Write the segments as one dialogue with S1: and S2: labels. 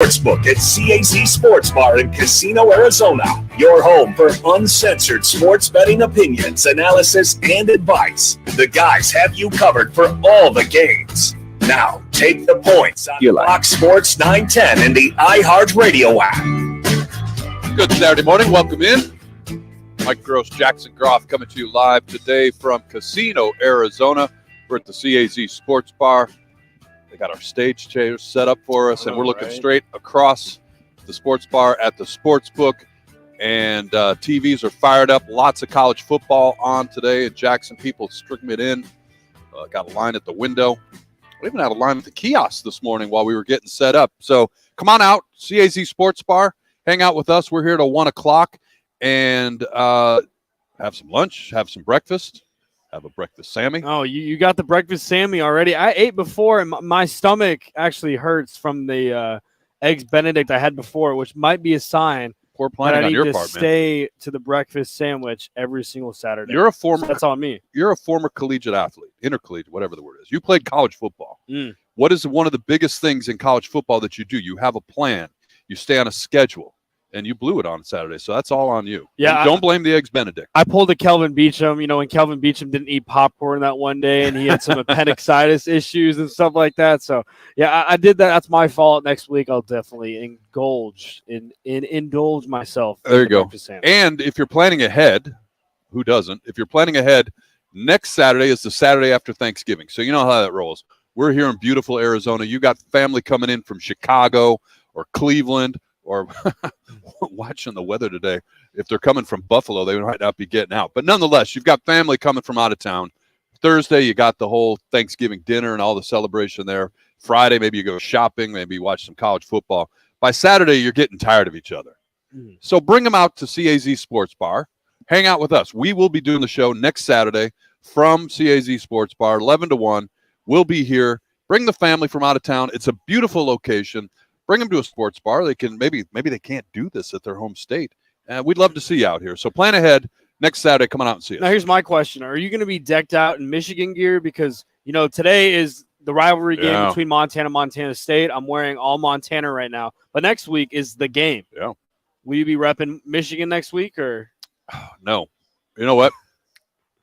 S1: Sportsbook at CAC Sports Bar in Casino, Arizona. Your home for uncensored sports betting opinions, analysis, and advice. The guys have you covered for all the games. Now, take the points on Fox Sports 910 and the iHeartRadio app.
S2: Good Saturday morning. Welcome in. Mike Grose, Jackson Groff coming to you live today from Casino, Arizona. We're at the CAZ Sports Bar. They got our stage chairs set up for us, and we're looking straight across the sports bar at the Sportsbook. And TVs are fired up. Lots of college football on today. And Jackson, people streaming it in. Got a line at the window. We even had a line at the kiosk this morning while we were getting set up. So come on out, CAZ Sports Bar. Hang out with us. We're here till 1 o'clock. And have some lunch, have some breakfast. Have a breakfast Sammy.
S3: Oh, you got the breakfast Sammy already. I ate before, and my stomach actually hurts from the eggs Benedict I had before, which might be a sign
S2: poor planning on your part, man.
S3: I need to stay to the breakfast sandwich every single Saturday. That's on me.
S2: You're a former collegiate athlete, intercollegiate, whatever the word is. You played college football. What is one of the biggest things in college football that you do? You have a plan. You stay on a schedule. And you blew it on Saturday, so that's all on you.
S3: Yeah,
S2: don't blame the eggs Benedict.
S3: I pulled a Kelvin Beachum, when Kelvin Beachum didn't eat popcorn that one day, and he had some appendicitis issues and stuff like that. So, yeah, I did that. That's my fault. Next week, I'll definitely indulge myself.
S2: There you go. And if you're planning ahead, who doesn't? If you're planning ahead, next Saturday is the Saturday after Thanksgiving. So you know how that rolls. We're here in beautiful Arizona. You got family coming in from Chicago or Cleveland or watching the weather today. If they're coming from Buffalo, they might not be getting out. But nonetheless, you've got family coming from out of town. Thursday, you got the whole Thanksgiving dinner and all the celebration there. Friday, maybe you go shopping, maybe you watch some college football. By Saturday, you're getting tired of each other. So bring them out to CAZ Sports Bar. Hang out with us. We will be doing the show next Saturday from CAZ Sports Bar, 11 to 1. We'll be here. Bring the family from out of town. It's a beautiful location. Bring them to a sports bar. They can maybe they can't do this at their home state. We'd love to see you out here. So plan ahead next Saturday. Come on out and see us.
S3: Now here's my question: are you going to be decked out in Michigan gear? Because today is the rivalry game between Montana and Montana State. I'm wearing all Montana right now, but next week is the game.
S2: Yeah.
S3: Will you be repping Michigan next week or?
S2: No. You know what?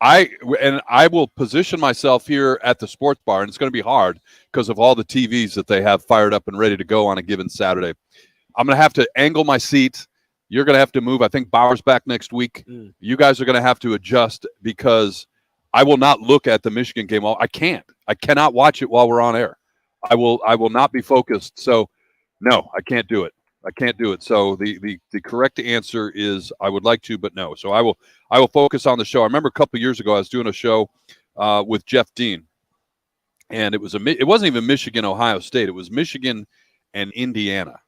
S2: I will position myself here at the sports bar, and it's going to be hard because of all the TVs that they have fired up and ready to go on a given Saturday. I'm going to have to angle my seat. You're going to have to move. I think Bauer's back next week. You guys are going to have to adjust because I will not look at the Michigan game. I can't. I cannot watch it while we're on air. I will not be focused. So, no, I can't do it. I can't do it. So the correct answer is I would like to, but no. So I will focus on the show. I remember a couple of years ago I was doing a show with Jeff Dean, and it wasn't even Michigan, Ohio State. It was Michigan and Indiana,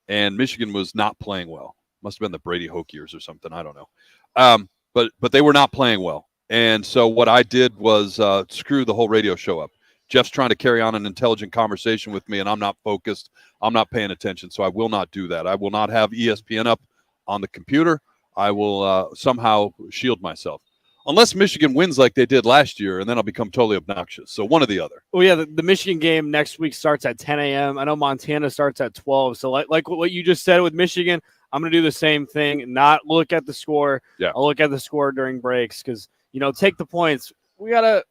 S2: and Michigan was not playing well. Must have been the Brady Hoke years or something. I don't know. But they were not playing well, and so what I did was screw the whole radio show up. Jeff's trying to carry on an intelligent conversation with me, and I'm not focused. I'm not paying attention, so I will not do that. I will not have ESPN up on the computer. I will somehow shield myself. Unless Michigan wins like they did last year, and then I'll become totally obnoxious. So one or the other.
S3: Well, yeah, the Michigan game next week starts at 10 a.m. I know Montana starts at 12. So like what you just said with Michigan, I'm going to do the same thing, not look at the score.
S2: Yeah.
S3: I'll look at the score during breaks because, take the points. We got to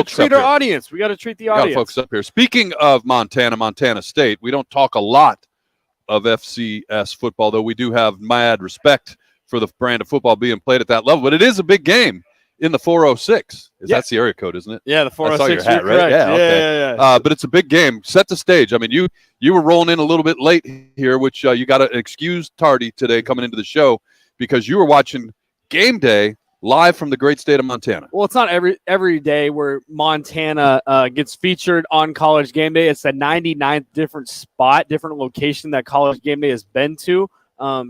S3: treat our audience. We got to treat the audience.
S2: We got folks up here. Speaking of Montana State, we don't talk a lot of FCS football, though we do have mad respect for the brand of football being played at that level. But it is a big game in the 406. That's the area code, isn't it?
S3: Yeah, the 406.
S2: I saw your hat, right?
S3: Yeah,
S2: okay.
S3: Yeah.
S2: But it's a big game. Set the stage. I mean, you were rolling in a little bit late here, which you got to excuse tardy today coming into the show because you were watching game day live from the great state of Montana.
S3: Well, it's not every day where Montana gets featured on College Game Day. It's the 99th different location that College Game Day has been to.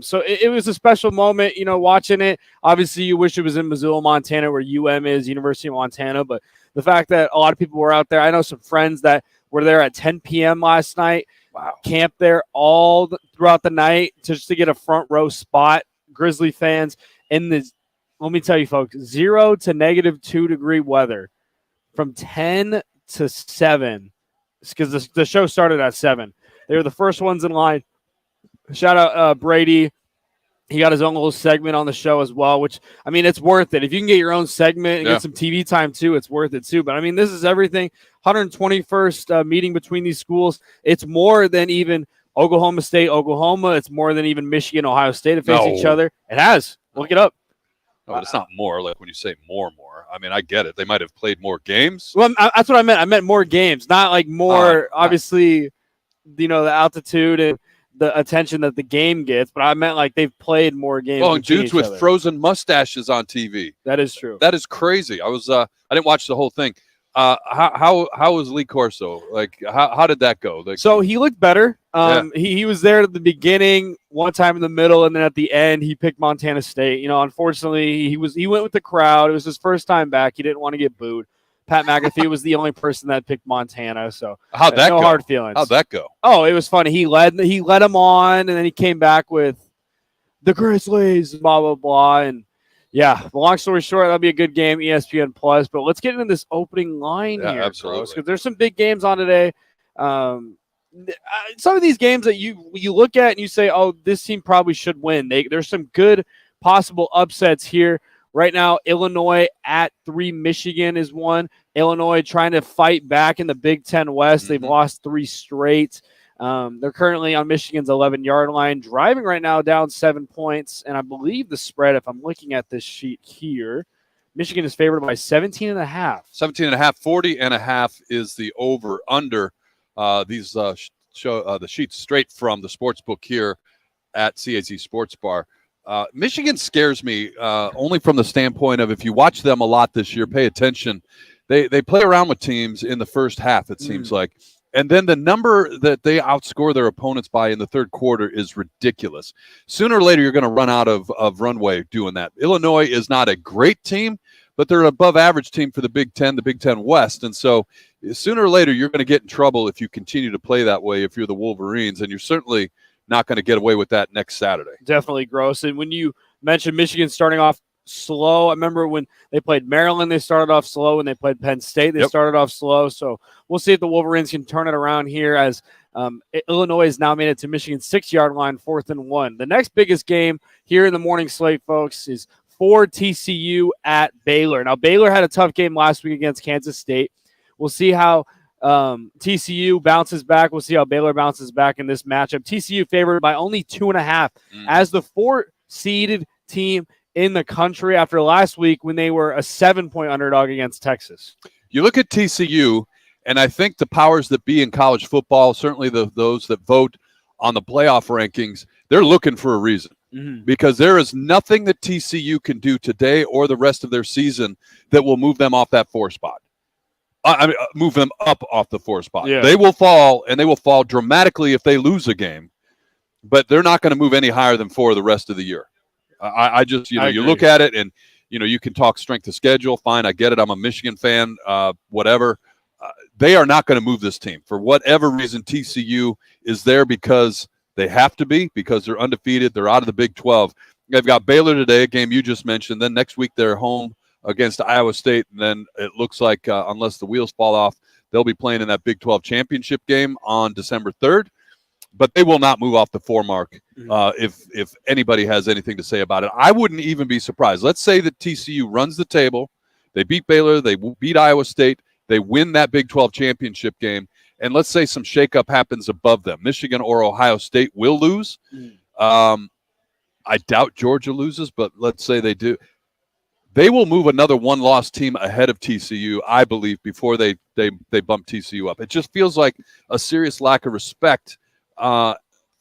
S3: So it was a special moment, watching it. Obviously, you wish it was in Missoula, Montana, where UM is, University of Montana. But the fact that a lot of people were out there, I know some friends that were there at 10 p.m. last night.
S2: Wow.
S3: Camped there throughout the night just to get a front row spot. Grizzly fans in this. Let me tell you, folks, 0 to -2 degree weather from 10 to 7, because the show started at 7. They were the first ones in line. Shout out Brady. He got his own little segment on the show as well, which, I mean, it's worth it. If you can get your own segment and get some TV time too, it's worth it too. But, I mean, this is everything. 121st meeting between these schools. It's more than even Oklahoma State, Oklahoma. It's more than even Michigan, Ohio State have faced each other. It has. Look it up.
S2: No, but it's not more. Like when you say more. I mean, I get it. They might have played more games.
S3: Well, that's what I meant. I meant more games, not like more, obviously, the altitude and the attention that the game gets, but I meant like they've played more games.
S2: Oh, and dudes with frozen mustaches on TV.
S3: That is true.
S2: That is crazy. I didn't watch the whole thing. How was Lee Corso? Like, how did that go? Like,
S3: so he looked better. He was there at the beginning, one time in the middle, and then at the end he picked Montana State. Unfortunately, he went with the crowd. It was his first time back. He didn't want to get booed. Pat McAfee was the only person that picked Montana, so
S2: how'd that go?
S3: Hard feelings.
S2: How'd that go?
S3: Oh, it was funny. He led him on, and then he came back with the Grizzlies, blah blah blah, and yeah. But long story short, that'll be a good game, ESPN Plus. But let's get into this opening line here,
S2: absolutely,
S3: because there's some big games on today. Some of these games that you look at and you say, oh, this team probably should win. There's some good possible upsets here. Right now, Illinois at 3, Michigan is 1. Illinois trying to fight back in the Big Ten West. They've lost 3 straight. They're currently on Michigan's 11-yard line, driving right now down 7 points. And I believe the spread, if I'm looking at this sheet here, Michigan is favored by 17.5.
S2: 17.5, 40.5 is the over-under. These show the sheets straight from the Sportsbook here at CAZ Sports Bar. Michigan scares me only from the standpoint of, if you watch them a lot this year, pay attention. They play around with teams in the first half, it seems like. And then the number that they outscore their opponents by in the third quarter is ridiculous. Sooner or later, you're going to run out of runway doing that. Illinois is not a great team, but they're an above-average team for the Big Ten West. And so sooner or later, you're going to get in trouble if you continue to play that way if you're the Wolverines, and you're certainly not going to get away with that next Saturday.
S3: Definitely, Grose. And when you mentioned Michigan starting off slow, I remember when they played Maryland, they started off slow. When they played Penn State, they started off slow. So we'll see if the Wolverines can turn it around here, as Illinois has now made it to Michigan's 6-yard line, 4th and 1. The next biggest game here in the morning slate, folks, is for TCU at Baylor. Now, Baylor had a tough game last week against Kansas State. We'll see how TCU bounces back. We'll see how Baylor bounces back in this matchup. TCU favored by only 2.5 as the 4th-seeded team in the country after last week when they were a 7-point underdog against Texas.
S2: You look at TCU, and I think the powers that be in college football, certainly those that vote on the playoff rankings, they're looking for a reason. Because there is nothing that TCU can do today or the rest of their season that will move them off that 4 spot. Move them up off the 4 spot. Yeah. They will fall, and they will fall dramatically if they lose a game, but they're not going to move any higher than 4 the rest of the year. I just, you look at it, and, you can talk strength of schedule. Fine, I get it. I'm a Michigan fan, whatever. They are not going to move this team. For whatever reason, TCU is there because they have to be, because they're undefeated. They're out of the Big 12. They've got Baylor today, a game you just mentioned. Then next week they're home against Iowa State, and then it looks like, unless the wheels fall off, they'll be playing in that Big 12 championship game on December 3rd. But they will not move off the 4 mark if anybody has anything to say about it. I wouldn't even be surprised. Let's say that TCU runs the table. They beat Baylor. They beat Iowa State. They win that Big 12 championship game. And let's say some shakeup happens above them. Michigan or Ohio State will lose. I doubt Georgia loses, but let's say they do. They will move another 1-loss team ahead of TCU, I believe, before they bump TCU up. It just feels like a serious lack of respect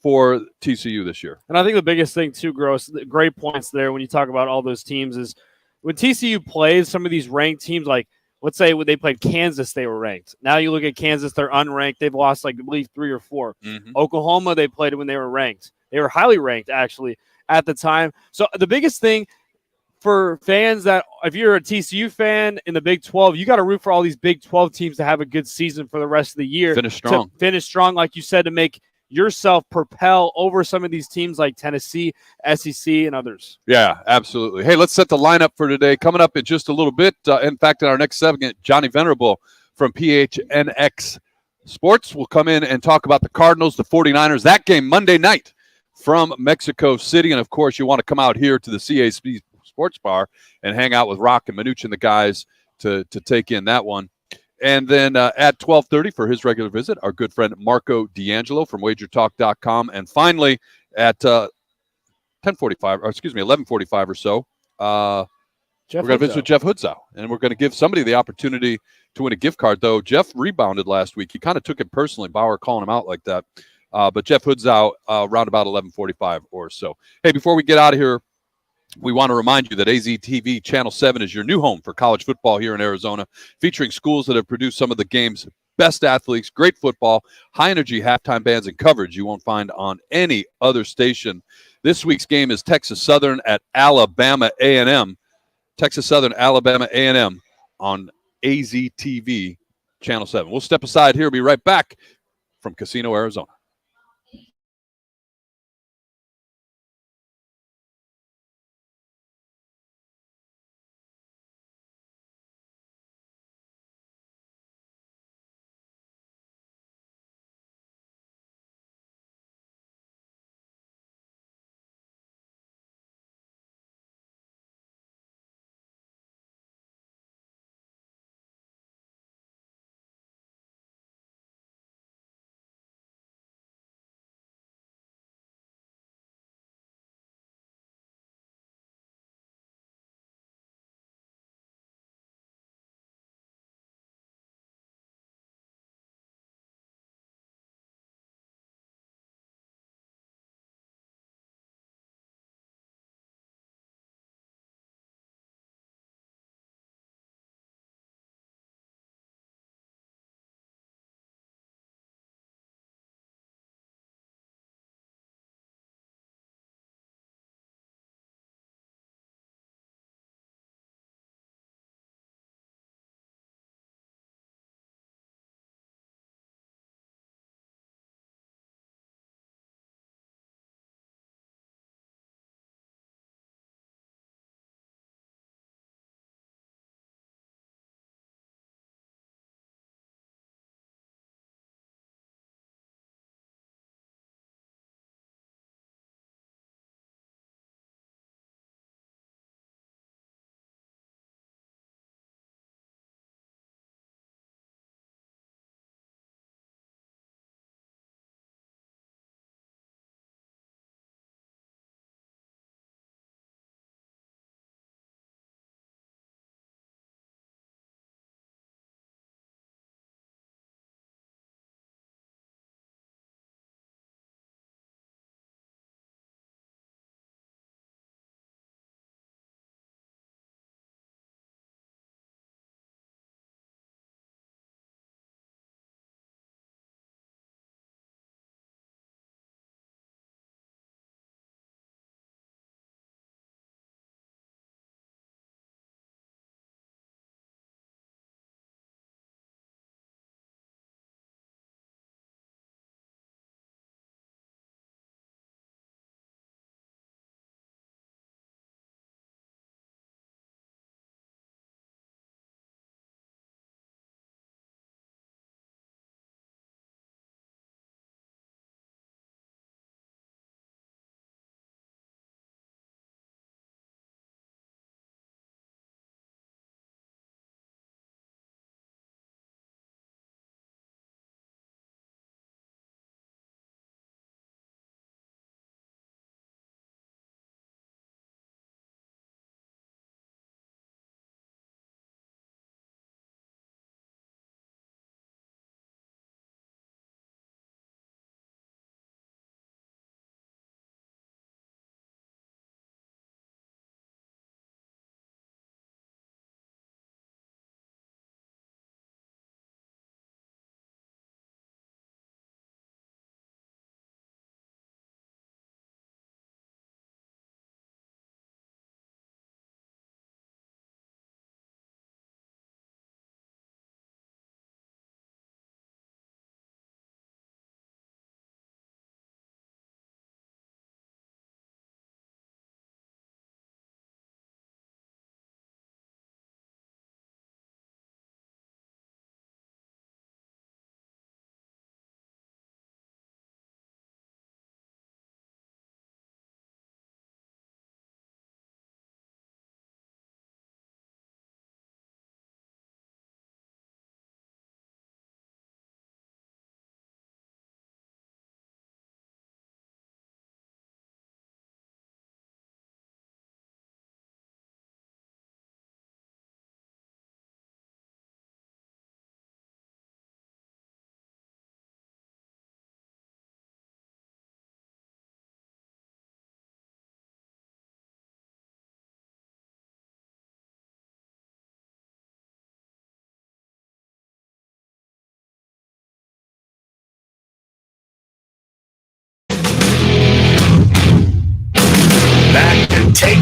S2: for TCU this year.
S3: And I think the biggest thing, too, Gross, great points there when you talk about all those teams, is when TCU plays some of these ranked teams, like let's say when they played Kansas, they were ranked. Now you look at Kansas, they're unranked. They've lost, I believe, 3 or 4. Oklahoma, they played when they were ranked. They were highly ranked, actually, at the time. So the biggest thing for fans, that if you're a TCU fan in the Big 12, you got to root for all these Big 12 teams to have a good season for the rest of the year.
S2: Finish strong,
S3: like you said, to make yourself propel over some of these teams like Tennessee, SEC, and others.
S2: Yeah, absolutely. Hey, let's set the lineup for today. Coming up in just a little bit. In fact, in our next segment, Johnny Venerable from PHNX Sports will come in and talk about the Cardinals, the 49ers, that game Monday night from Mexico City. And, of course, you want to come out here to the CASP Sports Bar and hang out with Rock and Manucci and the guys to take in that one. And then at 12:30 for his regular visit, our good friend Marco D'Angelo from WagerTalk.com. And finally at 11:45 or so, we're going to visit with Jeff Hoodzow. And we're going to give somebody the opportunity to win a gift card, though. Jeff rebounded last week. He kind of took it personally, Bauer calling him out like that. But Jeff Hoodzow around about 11:45 or so. Hey, before we get out of here, we want to remind you that AZTV Channel 7 is your new home for college football here in Arizona, featuring schools that have produced some of the game's best athletes, great football, high-energy halftime bands, and coverage you won't find on any other station. This week's game is Texas Southern at Alabama A&M. Texas Southern, Alabama A&M on AZTV Channel 7. We'll step aside here. Be right back from Casino, Arizona.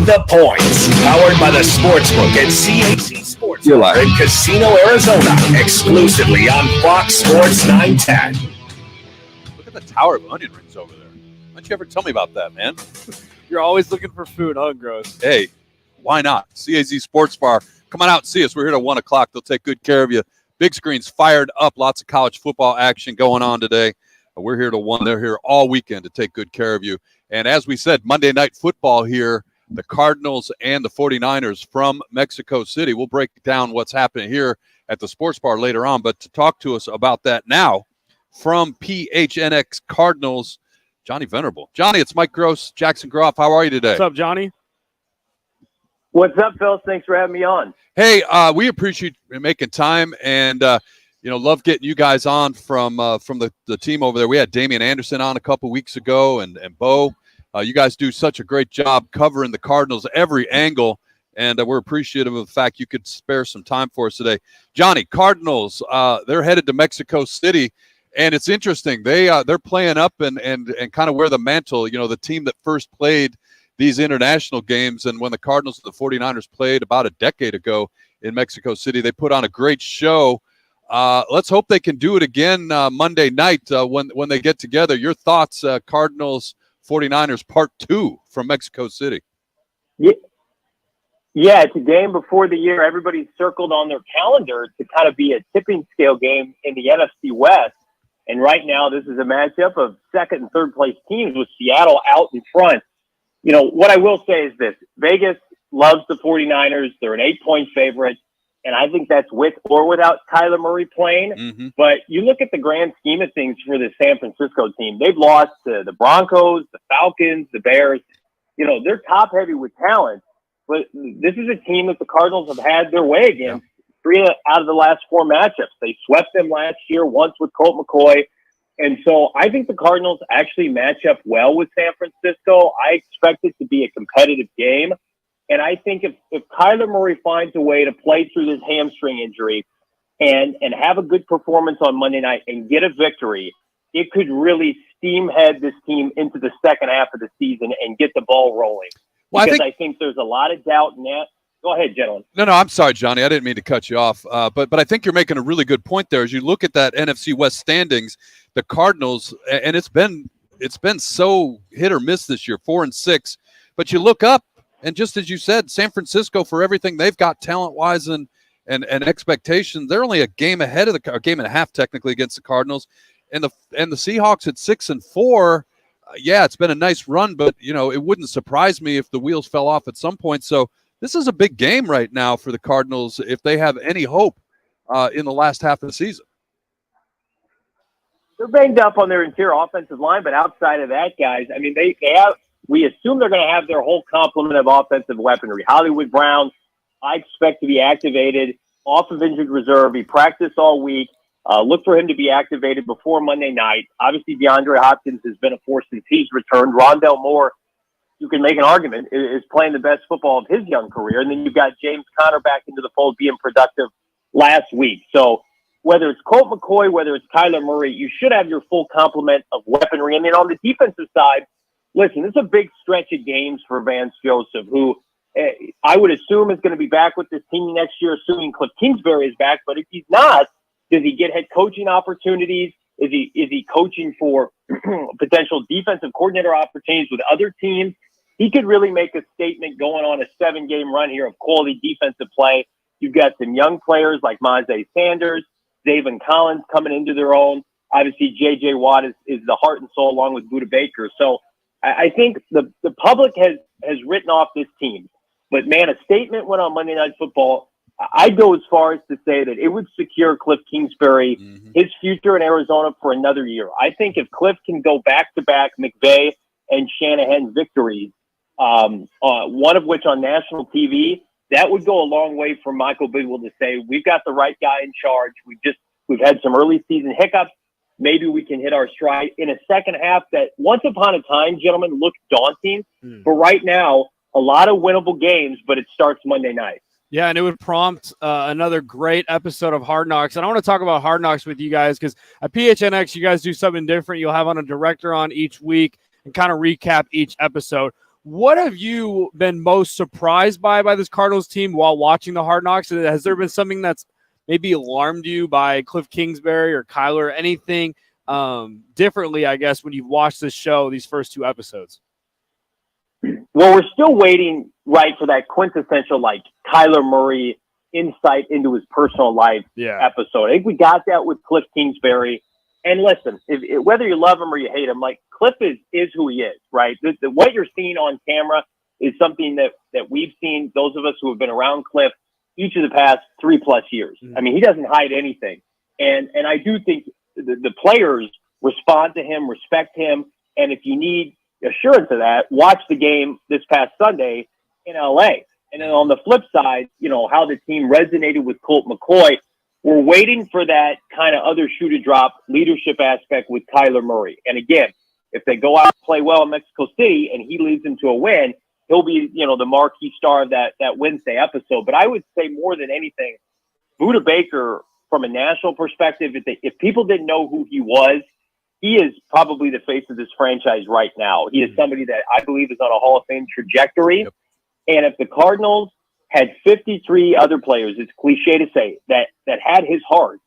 S1: the points. Powered by the Sportsbook at CAC Sports
S2: You're live.
S1: in Casino, Arizona. Exclusively on Fox Sports 910.
S2: Look at the tower of onion rings over there. Why don't you ever tell me about that, man?
S3: You're always looking for food, huh, Grose?
S2: Hey, why not? CAZ Sports Bar. Come on out and see us. We're here till 1 o'clock. They'll take good care of you. Big screens fired up. Lots of college football action going on today. We're here till 1. They're here all weekend to take good care of you. And as we said, Monday Night Football here, the Cardinals and the 49ers from Mexico City. We'll break down what's happening here at the Sports Bar later on. But to talk to us about that now, from PHNX Cardinals, Johnny Venerable. Johnny, it's Mike Grose, Jackson Groff. How are you today?
S3: What's up, Johnny?
S4: What's up, Phil? Thanks for having me on.
S2: Hey, we appreciate you making time, and love getting you guys on from the team over there. We had Damian Anderson on a couple weeks ago, and Bo. You guys do such a great job covering the Cardinals every angle, and we're appreciative of the fact you could spare some time for us today. Johnny, Cardinals, they're headed to Mexico City, and it's interesting. They're playing up and kind of wear the mantle. You know, the team that first played these international games, and when the Cardinals and the 49ers played about a decade ago in Mexico City, they put on a great show. Let's hope they can do it again Monday night when they get together. Your thoughts, Cardinals, 49ers Part 2 from Mexico City.
S4: Yeah, it's a game before the year everybody's circled on their calendar to kind of be a tipping scale game in the NFC West. And right now, this is a matchup of second and third place teams with Seattle out in front. You know, what I will say is this. Vegas loves the 49ers. They're an 8-point favorite. And I think that's with or without Kyler Murray playing. Mm-hmm. But you look at the grand scheme of things for the San Francisco team. They've lost to the Broncos, the Falcons, the Bears. You know, they're top heavy with talent. But this is a team that the Cardinals have had their way against 3 out of the last 4 matchups. They swept them last year, once with Colt McCoy. And so I think the Cardinals actually match up well with San Francisco. I expect it to be a competitive game. And I think if Kyler Murray finds a way to play through this hamstring injury and have a good performance on Monday night and get a victory, it could really steamhead this team into the second half of the season and get the ball rolling.
S2: Well,
S4: because I think there's a lot of doubt in that. Go ahead, gentlemen.
S2: No, I'm sorry, Johnny. I didn't mean to cut you off. But I think you're making a really good point there. As you look at that NFC West standings, the Cardinals, and it's been so hit or miss this year, 4-6. But you look up, and just as you said, San Francisco, for everything they've got talent-wise and expectations, they're only a game ahead of a game and a half technically against the Cardinals, and the Seahawks at 6-4. Yeah, it's been a nice run, but it wouldn't surprise me if the wheels fell off at some point. So this is a big game right now for the Cardinals if they have any hope in the last half of the season.
S4: They're banged up on their interior offensive line, but outside of that, guys, I mean, they have. We assume they're going to have their whole complement of offensive weaponry. Hollywood Brown, I expect to be activated off of injured reserve. He practiced all week. Look for him to be activated before Monday night. Obviously, DeAndre Hopkins has been a force since he's returned. Rondell Moore, you can make an argument, is playing the best football of his young career. And then you've got James Conner back into the fold being productive last week. So whether it's Colt McCoy, whether it's Kyler Murray, you should have your full complement of weaponry. And then on the defensive side, listen, this is a big stretch of games for Vance Joseph, who I would assume is going to be back with this team next year, assuming Cliff Kingsbury is back. But if he's not, does he get head coaching opportunities? Is he coaching for potential defensive coordinator opportunities with other teams? He could really make a statement going on a 7-game run here of quality defensive play. You've got some young players like Myjai Sanders, Zaven Collins coming into their own. Obviously, J.J. Watt is the heart and soul along with Budda Baker. So I think the public has written off this team. But, man, a statement went on Monday Night Football. I'd go as far as to say that it would secure Cliff Kingsbury, his future in Arizona for another year. I think if Cliff can go back-to-back McVay and Shanahan victories, one of which on national TV, that would go a long way for Michael Bidwell to say, we've got the right guy in charge. We've had some early season hiccups. Maybe we can hit our stride in a second half that once upon a time, gentlemen, looked daunting. But right now, a lot of winnable games, but it starts Monday night.
S3: Yeah, and it would prompt another great episode of Hard Knocks. And I want to talk about Hard Knocks with you guys because at PHNX, you guys do something different. You'll have on a director on each week and kind of recap each episode. What have you been most surprised by this Cardinals team while watching the Hard Knocks? Has there been something that's maybe alarmed you by Cliff Kingsbury or Kyler, anything differently, I guess, when you've watched this show, these first 2 episodes?
S4: Well, we're still waiting, right, for that quintessential, like, Kyler Murray insight into his personal life episode. I think we got that with Cliff Kingsbury. And listen, whether you love him or you hate him, like, Cliff is who he is, right? What you're seeing on camera is something that we've seen, those of us who have been around Cliff, each of the past 3+ years. I mean, he doesn't hide anything. And I do think the players respond to him, respect him. And if you need assurance of that, watch the game this past Sunday in LA. And then on the flip side, how the team resonated with Colt McCoy. We're waiting for that kind of other shoe to drop leadership aspect with Kyler Murray. And again, if they go out and play well in Mexico City and he leads them to a win, he'll be, the marquee star of that Wednesday episode. But I would say more than anything, Budda Baker, from a national perspective, if people didn't know who he was, he is probably the face of this franchise right now. He is somebody that I believe is on a Hall of Fame trajectory. Yep. And if the Cardinals had 53 other players, it's cliche to say, that had his heart,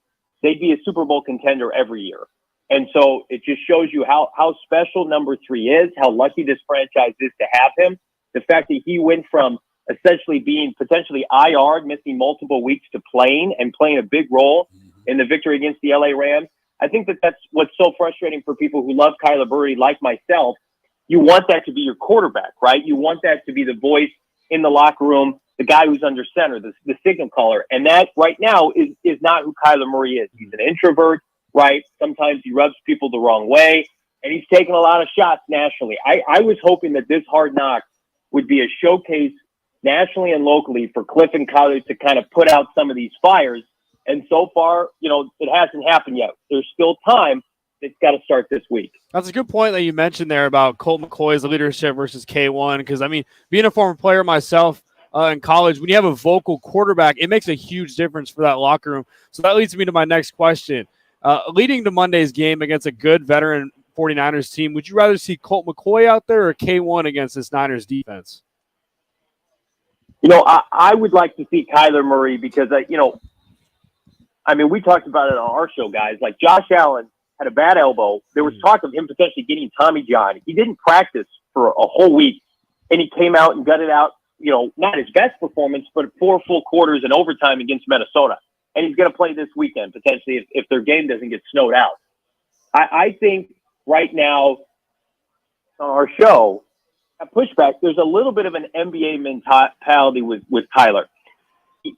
S4: they'd be a Super Bowl contender every year. And so it just shows you how special number 3 is, how lucky this franchise is to have him. The fact that he went from essentially being potentially IR'd, missing multiple weeks, to playing a big role in the victory against the LA Rams. I think that's what's so frustrating for people who love Kyler Murray like myself. You want that to be your quarterback, right? You want that to be the voice in the locker room, the guy who's under center, the signal caller. And that right now is not who Kyler Murray is. He's an introvert, right? Sometimes he rubs people the wrong way, and he's taken a lot of shots nationally. I was hoping that this Hard Knock would be a showcase nationally and locally for Cliff and Kyler to kind of put out some of these fires. And so far, it hasn't happened yet. There's still time. It's got to start this week.
S3: That's a good point that you mentioned there about Colt McCoy's leadership versus K1. Because, I mean, being a former player myself in college, when you have a vocal quarterback, it makes a huge difference for that locker room. So that leads me to my next question. Leading to Monday's game against a good veteran 49ers team, would you rather see Colt McCoy out there or K1 against this Niners defense?
S4: I would like to see Kyler Murray because, we talked about it on our show, guys. Like, Josh Allen had a bad elbow. There was talk of him potentially getting Tommy John. He didn't practice for a whole week, and he came out and gutted out, not his best performance, but 4 full quarters in overtime against Minnesota. And he's going to play this weekend, potentially, if their game doesn't get snowed out. I think right now on our show, at Pushback, there's a little bit of an NBA mentality with Kyler.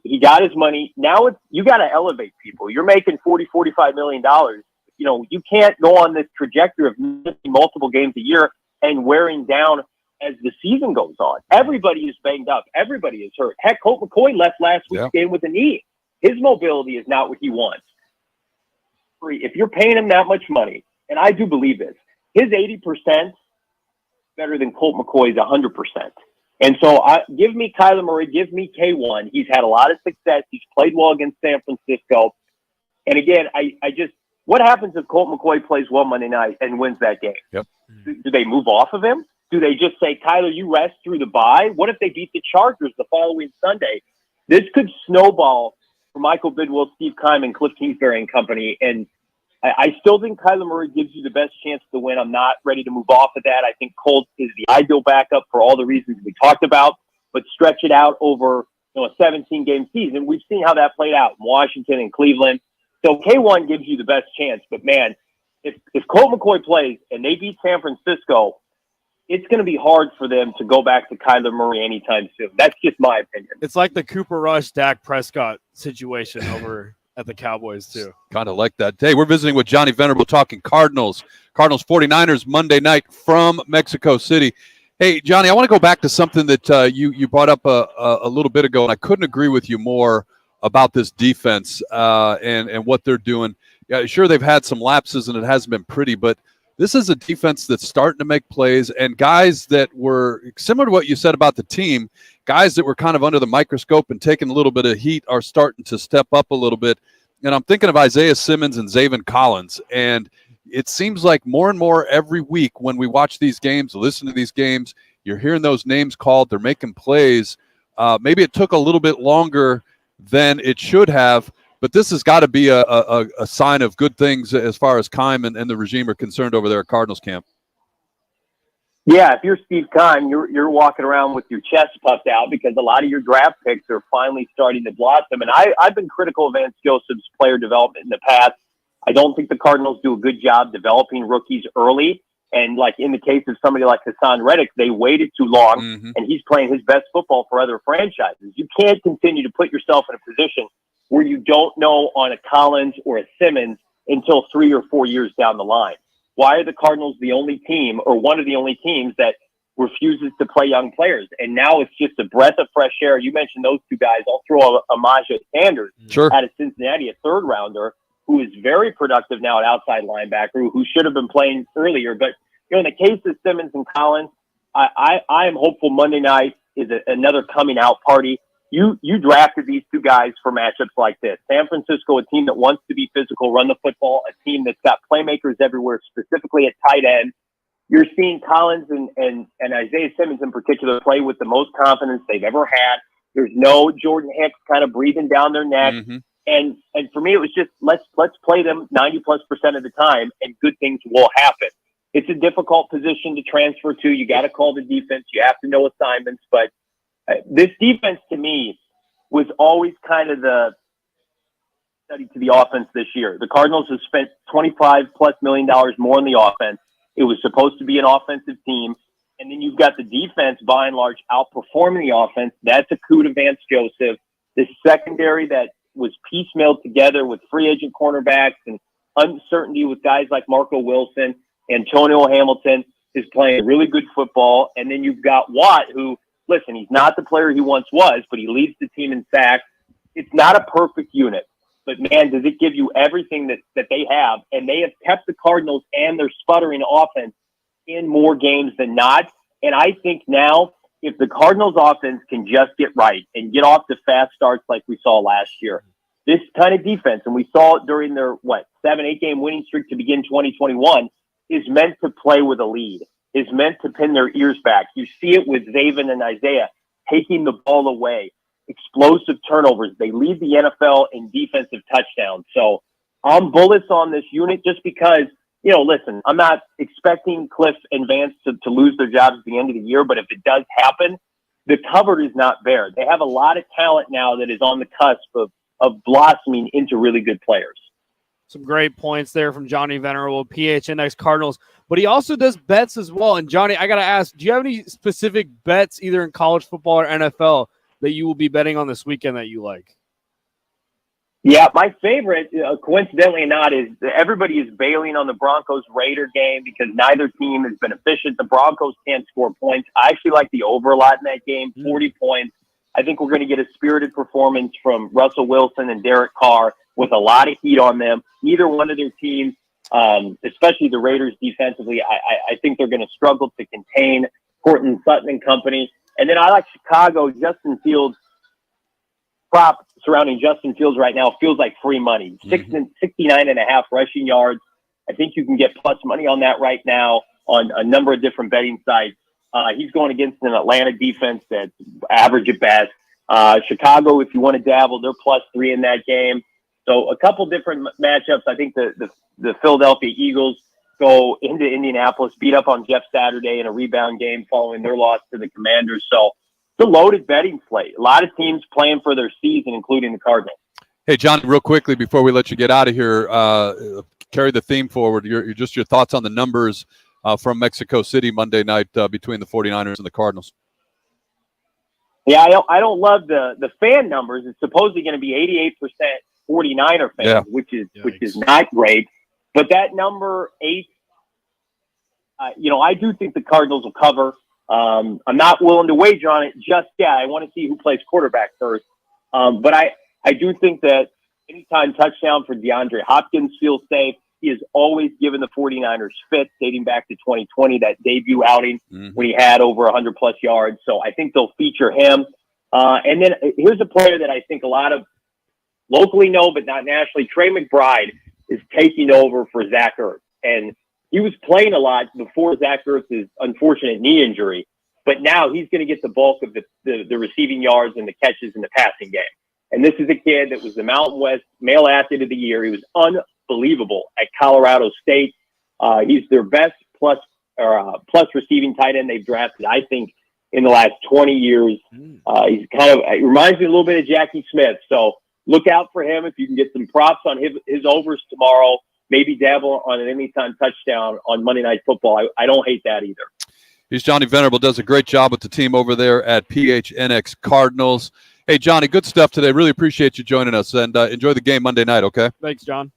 S4: He got his money. Now you got to elevate people. You're making $40-45 million. You can't go on this trajectory of missing multiple games a year and wearing down as the season goes on. Everybody is banged up. Everybody is hurt. Heck, Colt McCoy left last week's game with a knee. His mobility is not what he wants. If you're paying him that much money, and I do believe this, his 80% better than Colt McCoy's 100%. And so give me Kyler Murray, give me K1. He's had a lot of success. He's played well against San Francisco. And again, what happens if Colt McCoy plays well Monday night and wins that game?
S2: Yep.
S4: Do they move off of him? Do they just say, Kyler, you rest through the bye? What if they beat the Chargers the following Sunday? This could snowball for Michael Bidwell, Steve Keim, and Cliff Kingsbury and company. And I still think Kyler Murray gives you the best chance to win. I'm not ready to move off of that. I think Colt is the ideal backup for all the reasons we talked about, but stretch it out over a 17-game season. We've seen how that played out in Washington and Cleveland. So K1 gives you the best chance. But, man, if Colt McCoy plays and they beat San Francisco, it's going to be hard for them to go back to Kyler Murray anytime soon. That's just my opinion.
S3: It's like the Cooper Rush, Dak Prescott situation over at the Cowboys, too.
S2: Kind of like that. Hey, we're visiting with Johnny Venerable talking Cardinals 49ers Monday night from Mexico City. Hey, Johnny, I want to go back to something that you brought up a little bit ago, and I couldn't agree with you more about this defense and what they're doing. Yeah, sure, they've had some lapses, and it hasn't been pretty, but this is a defense that's starting to make plays, and guys that were similar to what you said about the team, guys that were kind of under the microscope and taking a little bit of heat are starting to step up a little bit. And I'm thinking of Isaiah Simmons and Zaven Collins, and it seems like more and more every week when we watch these games, listen to these games, You're hearing those names called. They're making plays. Maybe it took a little bit longer than it should have, but this has got to be a sign of good things as far as Keim and the regime are concerned over there at Cardinals camp.
S4: Yeah, if you're Steve Keim, you're walking around with your chest puffed out because a lot of your draft picks are finally starting to blossom. And I've been critical of Vance Joseph's player development in the past. I don't think the Cardinals do a good job developing rookies early. And like in the case of somebody like Hassan Reddick, they waited too long, and he's playing his best football for other franchises. You can't continue to put yourself in a position where you don't know on a Collins or a Simmons until 3 or 4 years down the line. Why are the Cardinals the only team or one of the only teams that refuses to play young players? And now it's just a breath of fresh air. You mentioned those two guys. I'll throw Amaja Sanders out of Cincinnati, a third rounder, who is very productive now at outside linebacker, who should have been playing earlier. But, in the case of Simmons and Collins, I am hopeful Monday night is another coming out party. You drafted these two guys for matchups like this. San Francisco, a team that wants to be physical, run the football, a team that's got playmakers everywhere, specifically at tight end. You're seeing Collins and Isaiah Simmons in particular play with the most confidence they've ever had. There's no Jordan Hicks kind of breathing down their neck. And for me, it was just let's play them 90+% of the time, and good things will happen. It's a difficult position to transfer to. You got to call the defense. You have to know assignments. But this defense, to me, was always kind of the study to the offense this year. The Cardinals have spent $25+ million more on the offense. It was supposed to be an offensive team. And then you've got the defense, by and large, outperforming the offense. That's a coup to Vance Joseph. The secondary that was piecemealed together with free agent cornerbacks and uncertainty with guys like Marco Wilson. Antonio Hamilton is playing really good football. And then you've got Watt, who, listen, he's not the player he once was, but he leads the team in sacks. It's not a perfect unit, but man, does it give you everything that they have. And they have kept the Cardinals and their sputtering offense in more games than not. And I think now, if the Cardinals offense can just get right and get off the fast starts like we saw last year, this kind of defense, and we saw it during their, 7-8 game winning streak to begin 2021, is meant to play with a lead, is meant to pin their ears back. You see it with Zaven and Isaiah taking the ball away, explosive turnovers. They lead the NFL in defensive touchdowns. So I'm bullish on this unit just because, listen, I'm not expecting Cliff and Vance to lose their jobs at the end of the year, but if it does happen, the cupboard is not bare. They have a lot of talent now that is on the cusp of blossoming into really good players.
S3: Some great points there from Johnny Venerable, PHNX Cardinals. But he also does bets as well. And, Johnny, I got to ask, do you have any specific bets either in college football or NFL that you will be betting on this weekend that you like?
S4: Yeah, my favorite, coincidentally or not, is everybody is bailing on the Broncos-Raider game because neither team has been efficient. The Broncos can't score points. I actually like the over a lot in that game, 40 points. I think we're going to get a spirited performance from Russell Wilson and Derek Carr with a lot of heat on them. Either one of their teams, especially the Raiders defensively, I think they're going to struggle to contain Cortland Sutton and company. And then I like Chicago. Justin Fields, prop surrounding Justin Fields right now feels like free money. 69.5 rushing yards. I think you can get plus money on that right now on a number of different betting sites. He's going against an Atlanta defense that's average at best. Chicago, if you want to dabble, they're +3 in that game. So a couple different matchups. I think the Philadelphia Eagles go into Indianapolis, beat up on Jeff Saturday in a rebound game following their loss to the Commanders. So it's a loaded betting slate. A lot of teams playing for their season, including the Cardinals.
S2: Hey, John, real quickly before we let you get out of here, carry the theme forward. Your thoughts on the numbers from Mexico City Monday night between the 49ers and the Cardinals.
S4: Yeah, I don't love the fan numbers. It's supposedly going to be 88% 49er fans, which is not great. But that number 8, I do think the Cardinals will cover. I'm not willing to wager on it just yet. I want to see who plays quarterback first. But I do think that anytime touchdown for DeAndre Hopkins feels safe. He has always given the 49ers fit, dating back to 2020, that debut outing when he had over 100+ yards. So I think they'll feature him. And then here's a player that I think a lot of locally know, but not nationally. Trey McBride is taking over for Zach Ertz. And he was playing a lot before Zach Ertz's unfortunate knee injury. but now he's going to get the bulk of the receiving yards and the catches in the passing game. And this is a kid that was the Mountain West Male Athlete of the Year. He was unbelievable at Colorado State. He's their best plus receiving tight end they've drafted, I think, in the last 20 years. He's he reminds me a little bit of Jackie Smith. So look out for him. If you can get some props on his overs tomorrow, maybe dabble on an anytime touchdown on Monday Night Football. I don't hate that either.
S2: He's Johnny Venerable, does a great job with the team over there at PHNX Cardinals. Hey, Johnny, good stuff today. Really appreciate you joining us, and enjoy the game Monday night, okay?
S3: Thanks, John.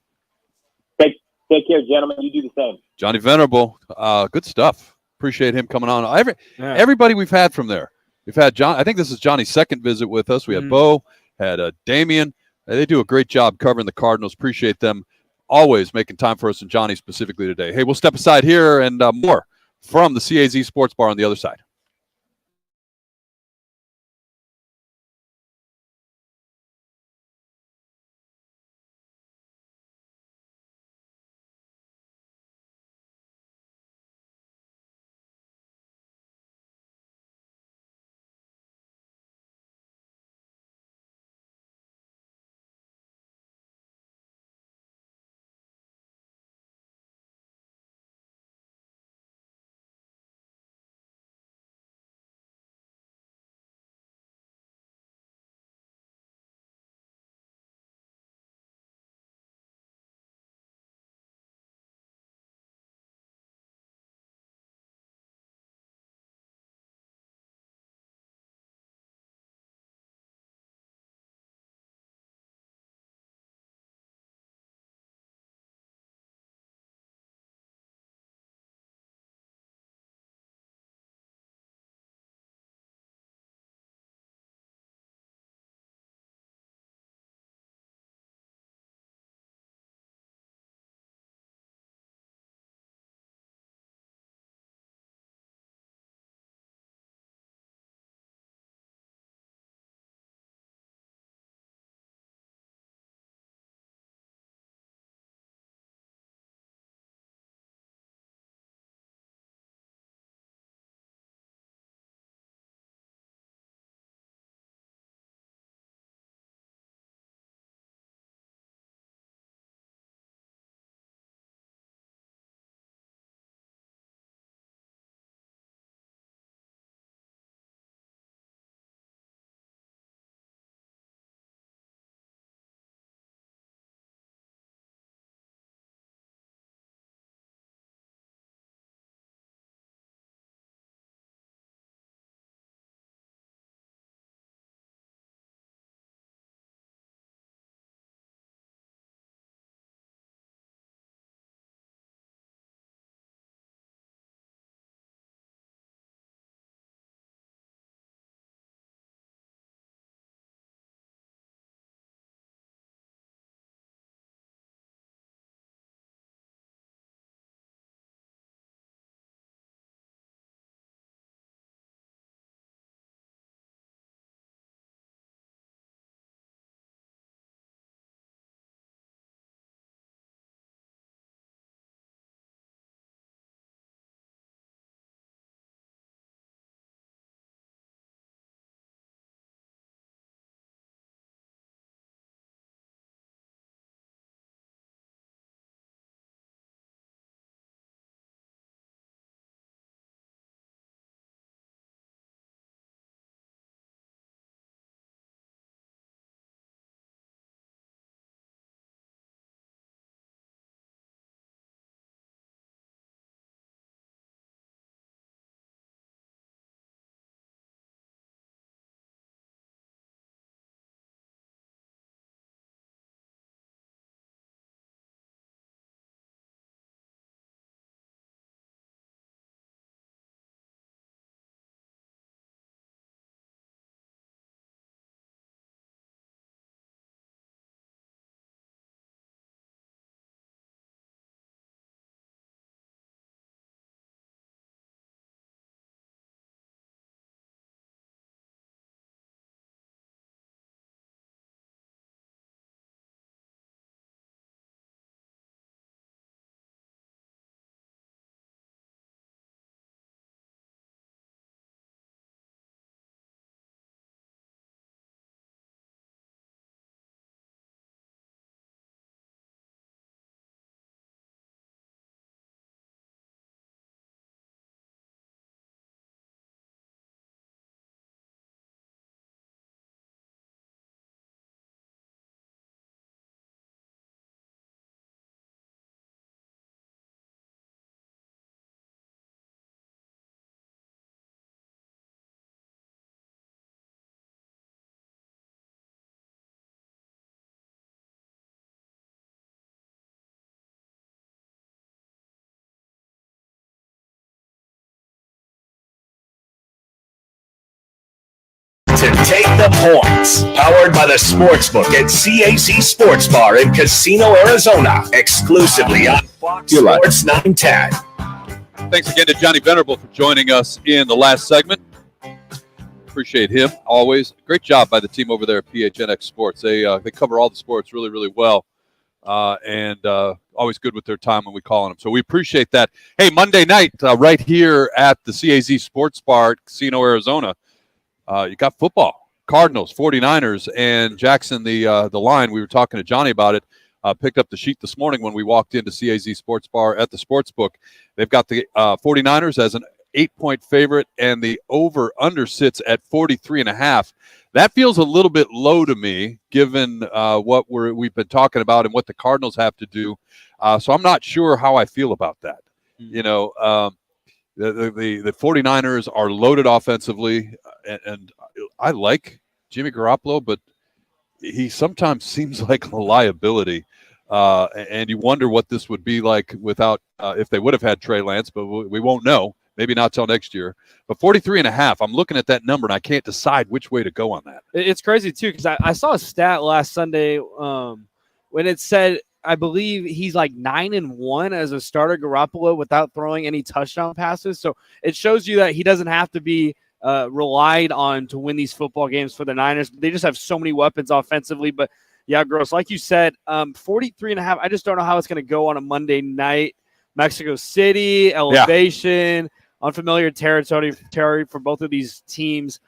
S4: Take care, gentlemen. You do the same.
S2: Johnny Venerable, good stuff. Appreciate him coming on. Everybody we've had from there. We've had John. I think this is Johnny's second visit with us. We had Bo, had Damian. They do a great job covering the Cardinals. Appreciate them always making time for us, and Johnny specifically today. Hey, we'll step aside here and more from the CAZ Sports Bar on the other side.
S1: to Take the Points. Powered by the Sportsbook at CAC Sports Bar in Casino, Arizona. Exclusively on Fox Sports 910.
S2: Thanks again to Johnny Venerable for joining us in the last segment. Appreciate him always. Great job by the team over there at PHNX Sports. They cover all the sports really, really well, and always good with their time when we call on them. So we appreciate that. Hey, Monday night right here at the CAZ Sports Bar at Casino, Arizona, you got football. Cardinals, 49ers, and Jackson, the line. We were talking to Johnny about it. Picked up the sheet this morning when we walked into CAZ Sports Bar at the Sportsbook. They've got the 49ers as an 8-point favorite, and the over-under sits at 43.5. That feels a little bit low to me, given what we've been talking about and what the Cardinals have to do. So I'm not sure how I feel about that. You know, the 49ers are loaded offensively, and I like Jimmy Garoppolo, but he sometimes seems like a liability. And you wonder what this would be like without if they would have had Trey Lance, but we won't know. Maybe not till next year. But 43.5, I'm looking at that number, and I can't decide which way to go on that.
S3: It's crazy, too, because I saw a stat last Sunday when it said, I believe he's like 9-1 as a starter, Garoppolo, without throwing any touchdown passes. So it shows you that he doesn't have to be relied on to win these football games for the Niners. They just have so many weapons offensively. But, yeah, Grose, like you said, 43.5, I just don't know how it's going to go on a Monday night. Mexico City, elevation, unfamiliar territory for both of these teams.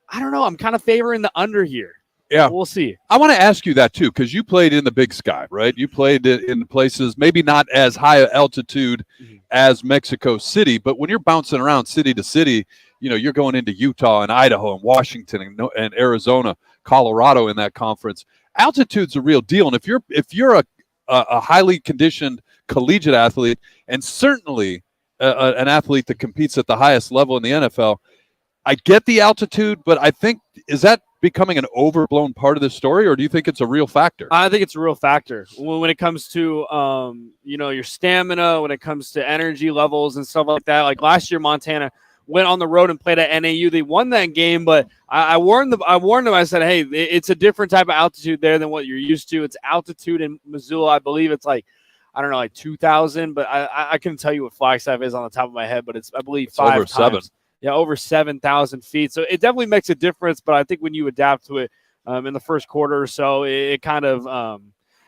S3: I don't know. I'm kind of favoring the under here.
S2: Yeah.
S3: We'll see.
S2: I want to ask you that, too, because you played in the Big Sky, right? You played in places maybe not as high altitude as Mexico City, but when you're bouncing around city to city, you know, you're going into Utah and Idaho and Washington and Arizona, Colorado in that conference. Altitude's a real deal. And if you're a highly conditioned collegiate athlete, and certainly an athlete that competes at the highest level in the NFL, I get the altitude, but I think, is that becoming an overblown part of the story, or do you think it's a real factor?
S3: I think it's a real factor when it comes to, your stamina, when it comes to energy levels and stuff like that. Like last year, Montana went on the road and played at NAU. They won that game, but I warned them. I said, hey, it's a different type of altitude there than what you're used to. It's altitude in Missoula. I believe it's like 2,000, but I couldn't tell you what Flagstaff is on the top of my head, but it's, I believe, it's 5
S2: over
S3: times.
S2: 7.
S3: Yeah, over 7,000 feet. So it definitely makes a difference, but I think when you adapt to it in the first quarter or so, it kind of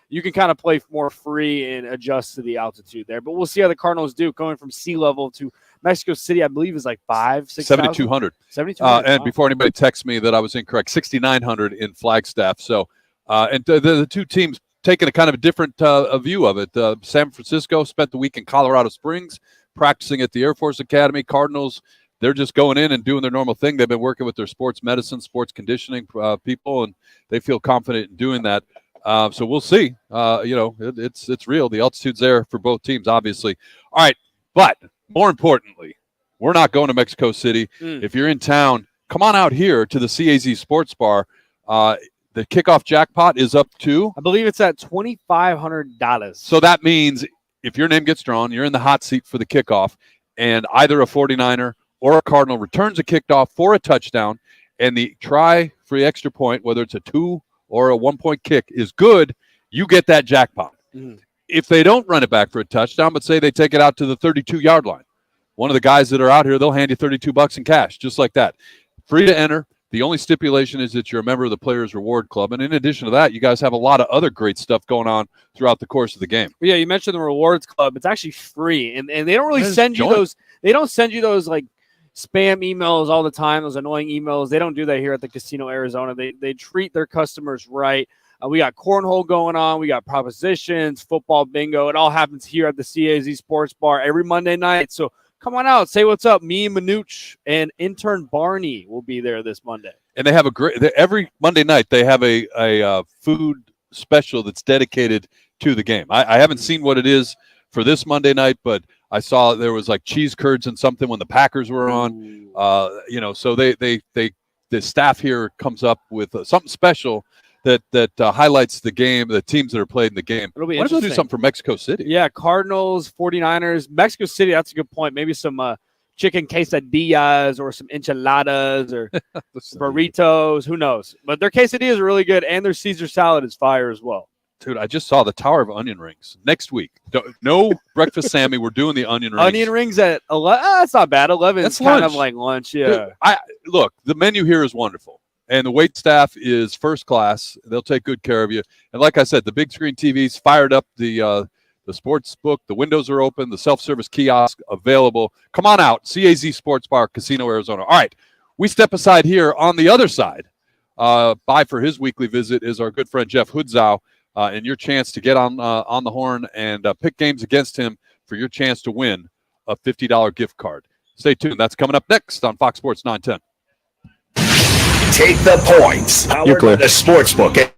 S3: you can kind of play more free and adjust to the altitude there. But we'll see how the Cardinals do going from sea level to Mexico City, I believe, is like 7,200. 7,200.
S2: And before anybody texts me that I was incorrect, 6,900 in Flagstaff. So, and the two teams taking a kind of a different view of it. San Francisco spent the week in Colorado Springs practicing at the Air Force Academy. Cardinals, they're just going in and doing their normal thing. They've been working with their sports medicine, sports conditioning people, and they feel confident in doing that. So we'll see. It's real. The altitude's there for both teams, obviously. All right, but more importantly, we're not going to Mexico City. If you're in town, come on out here to the CAZ Sports Bar. The kickoff jackpot is up to,
S3: I believe it's at $2,500.
S2: So that means if your name gets drawn, you're in the hot seat for the kickoff, and either a 49er or a Cardinal returns a kickoff for a touchdown, and the try for the extra point, whether it's a 2 or a 1-point kick, is good, you get that jackpot. If they don't run it back for a touchdown, but say they take it out to the 32-yard line, one of the guys that are out here, they'll hand you $32 in cash, just like that. Free to enter. The only stipulation is that you're a member of the Players Reward Club. And in addition to that, you guys have a lot of other great stuff going on throughout the course of the game.
S3: Yeah, you mentioned the Rewards Club. It's actually free. And they don't really send you those. They don't send you those like spam emails all the time, those annoying emails. They don't do that here at the Casino Arizona. They treat their customers right. We got cornhole going on. We got propositions, football bingo. It all happens here at the CAZ Sports Bar every Monday night. So come on out. Say what's up. Me, Manuch, and intern Barney will be there this Monday.
S2: And they have every Monday night, they have a food special that's dedicated to the game. I haven't seen what it is for this Monday night, but I saw there was like cheese curds and something when the Packers were on. So the staff here comes up with something special that highlights the game, the teams that are played in the game.
S3: It'll be
S2: Why don't we do
S3: interesting.
S2: something for Mexico City?
S3: Yeah, Cardinals, 49ers, Mexico City. That's a good point. Maybe some chicken quesadillas or some enchiladas or burritos. Who knows? But their quesadillas are really good, and their Caesar salad is fire as well.
S2: Dude, I just saw the Tower of Onion Rings next week. No breakfast, Sammy. We're doing the onion rings.
S3: Onion rings at 11. That's not bad. 11 is kind of like lunch. Yeah.
S2: Dude, look, the menu here is wonderful, and the wait staff is first class. They'll take good care of you. And like I said, the big screen TVs fired up. The sports book. The windows are open. The self-service kiosk available. Come on out. CAZ Sports Bar, Casino, Arizona. All right, we step aside here on the other side. By for his weekly visit is our good friend Jeff Hoodzow. And your chance to get on the horn and pick games against him for your chance to win a $50 gift card. Stay tuned. That's coming up next on Fox Sports 910.
S1: Take the points. Powered by the Sportsbook.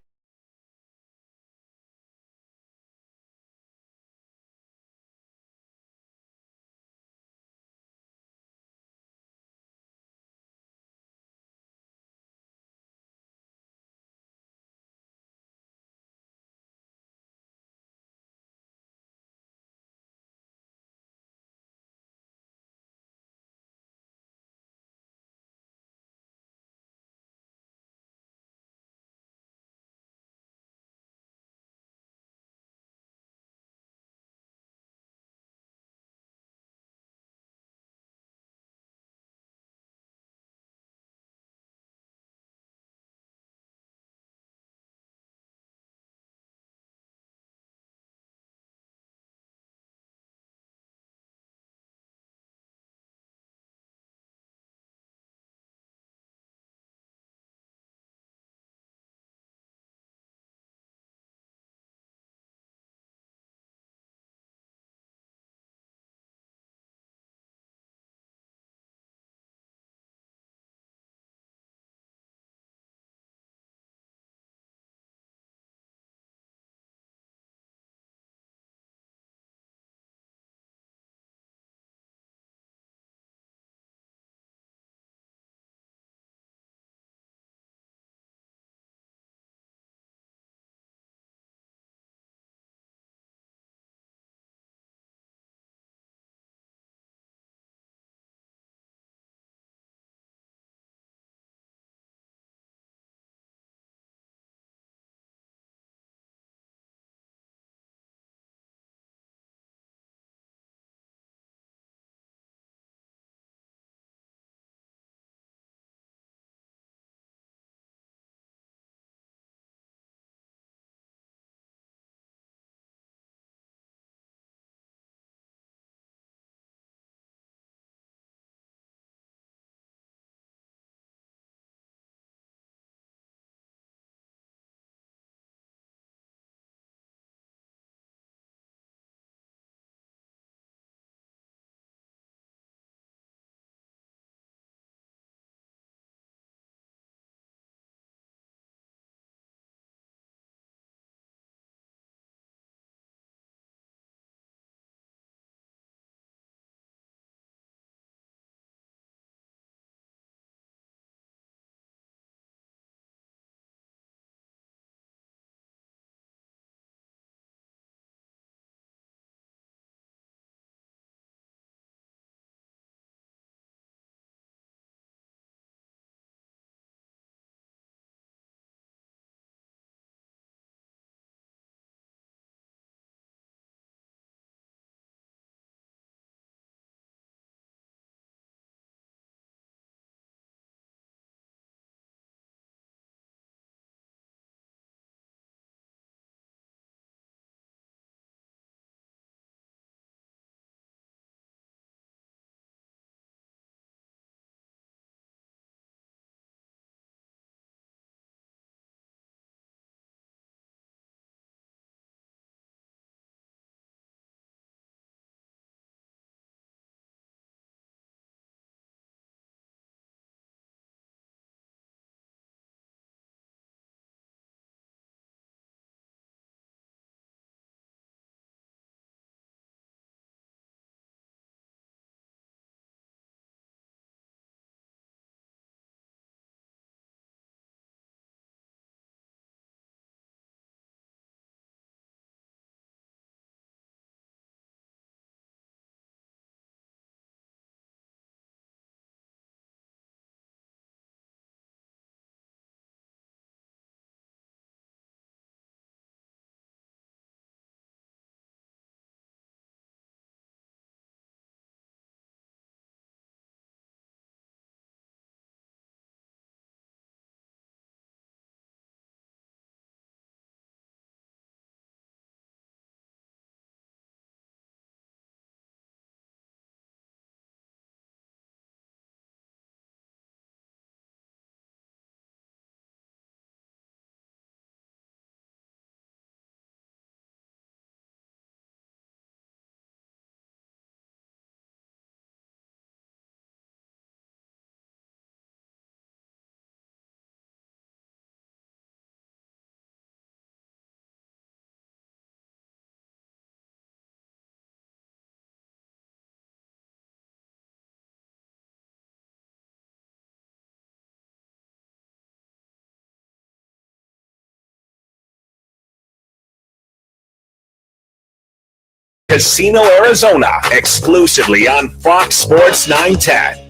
S1: Casino Arizona, exclusively on Fox Sports 910.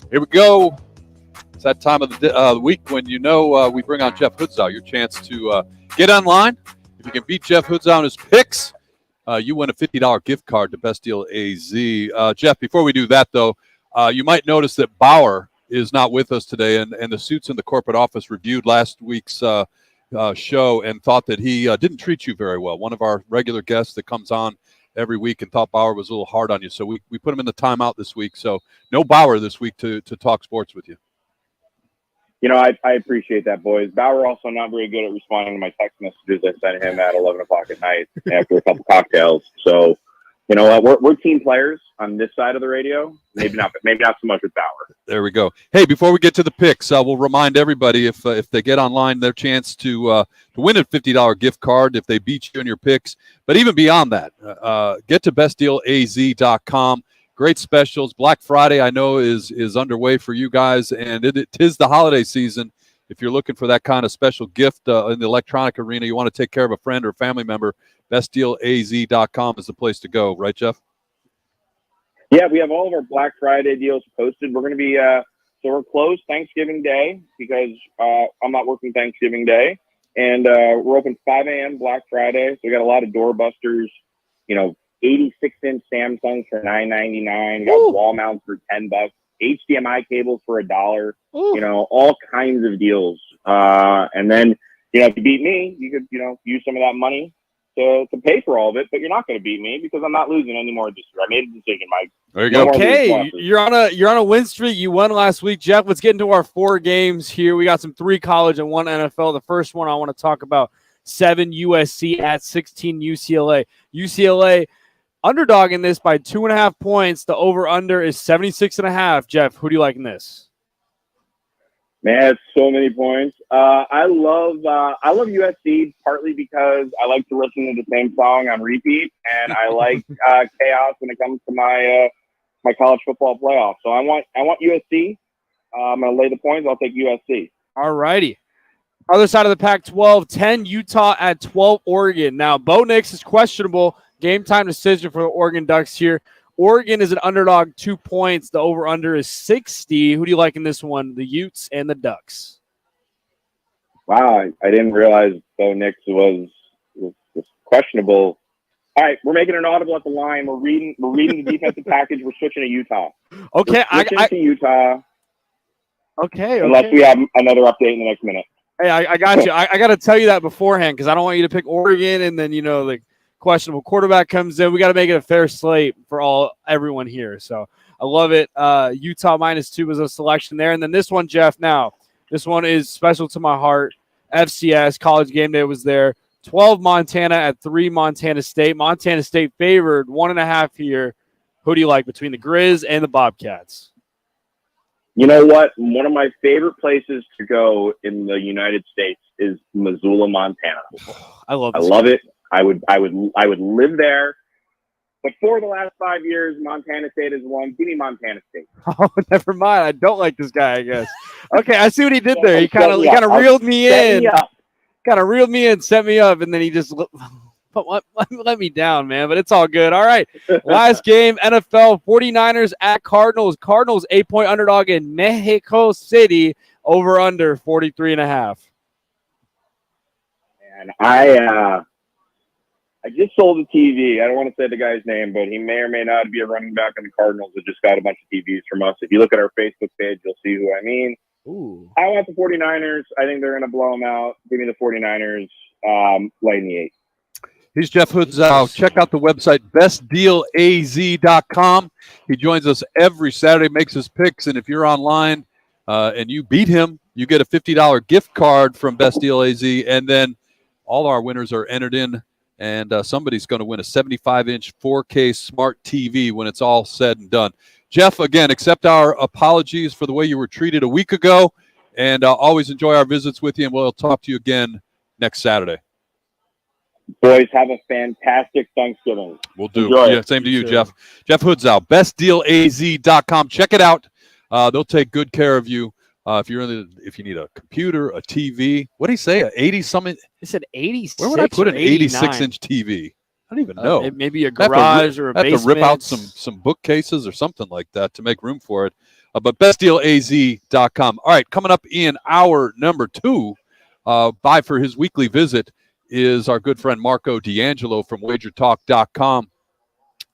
S2: Here we go. It's that time of the week when we bring on Jeff Hoodzow, your chance to get online. If you can beat Jeff Hoodzow in his picks, you win a $50 gift card to Best Deal AZ. Jeff, before we do that, though, you might notice that Bauer is not with us today, and the suits in the corporate office reviewed last week's show and thought that he didn't treat you very well. One of our regular guests that comes on every week and thought Bauer was a little hard on you. So we put him in the timeout this week. So no Bauer this week to talk sports with you.
S5: You know, I appreciate that, boys. Bauer also not very good at responding to my text messages I sent him at 11 o'clock at night after a couple cocktails. So, you know what? We're team players on this side of the radio. Maybe not so much with Bauer.
S2: There we go. Hey, before we get to the picks, we'll remind everybody if they get online, their chance to win a $50 gift card if they beat you in your picks. But even beyond that, get to bestdealaz.com. Great specials. Black Friday, I know, is underway for you guys, and it is the holiday season. If you're looking for that kind of special gift in the electronic arena, you want to take care of a friend or family member, bestdealaz.com is the place to go. Right, Jeff?
S5: Yeah, we have all of our Black Friday deals posted. We're going to be so we're closed Thanksgiving Day because I'm not working Thanksgiving Day, and we're open 5 a.m. Black Friday. So we got a lot of doorbusters, 86-inch Samsungs for $9.99. We got wall mounts for $10. HDMI cables for $1. All kinds of deals. And then, if you beat me, you could, use some of that money to pay for all of it. But you're not going to beat me because I'm not losing anymore this year. I made a decision, Mike.
S2: There you go.
S3: Okay, you're on a win streak. You won last week, Jeff. Let's get into our 4 games here. We got 3 college and 1 NFL. The first one I want to talk about: 7 USC at 16 UCLA. UCLA underdog in this by 2.5 points. The over/under is 76.5. Jeff, who do you like in this?
S5: Man, it's so many points. I love USC partly because I like to listen to the same song on repeat, and I like chaos when it comes to my my college football playoff. So I want USC. I'm going to lay the points. I'll take USC.
S3: All righty. Other side of the Pac-12, 10 Utah at 12 Oregon. Now, Bo Nix is questionable. Game time decision for the Oregon Ducks here. Oregon is an underdog, 2 points. The over-under is 60. Who do you like in this one? The Utes and the Ducks.
S5: Wow, I didn't realize Bo Nix was questionable. All right, we're making an audible at the line. We're reading the defensive package. We're switching to Utah.
S3: Okay,
S5: to Utah.
S3: Okay.
S5: Unless we have another update in the next minute.
S3: Hey, I got you. I got to tell you that beforehand because I don't want you to pick Oregon and then the questionable quarterback comes in. We got to make it a fair slate for everyone here. So I love it. Utah -2 was a selection there, and then this one, Jeff. Now this one is special to my heart. FCS College Game Day was there. 12 Montana at 3 Montana State. Montana State favored 1.5 here. Who do you like between the Grizz and the Bobcats?
S5: You know what? One of my favorite places to go in the United States is Missoula, Montana.
S3: I love
S5: it. I would live there. But for the last 5 years, Montana State has won. Give me Montana State.
S3: Oh, never mind. I don't like this guy, I guess. Okay, I see what he did there. He kind of reeled me in. Kind of reeled me in, set me up, and then he just let me down, man. But it's all good. All right. Last game, NFL 49ers at Cardinals. Cardinals 8-point underdog in Mexico City. Over under 43.5.
S5: And I just sold a TV. I don't want to say the guy's name, but he may or may not be a running back in the Cardinals that just got a bunch of TVs from us. If you look at our Facebook page, you'll see who I mean.
S3: Ooh.
S5: I want the 49ers. I think they're going to blow them out. Give me the 49ers laying the 8.
S2: He's Jeff Hoodzow. Check out the website, bestdealaz.com. He joins us every Saturday, makes his picks, and if you're online and you beat him, you get a $50 gift card from Best Deal AZ, and then all our winners are entered in, and somebody's going to win a 75-inch 4K smart TV when it's all said and done. Jeff, again, accept our apologies for the way you were treated a week ago, and always enjoy our visits with you, and we'll talk to you again next Saturday.
S5: Boys, have a fantastic Thanksgiving.
S2: We'll do.
S5: Enjoy
S2: yeah, same to you, Jeff. Jeff Hoodzow, bestdealaz.com. Check it out. They'll take good care of you. If you need a computer, a TV, what did he say? 80 something?
S3: He said 86.
S2: Where would I put an 86-inch TV? I don't even know.
S3: Maybe a
S2: I'd have to
S3: garage or a
S2: have
S3: basement.
S2: to rip out some bookcases or something like that to make room for it. But bestdealaz.com. All right, coming up in hour number 2, by for his weekly visit is our good friend Marco D'Angelo from wagertalk.com.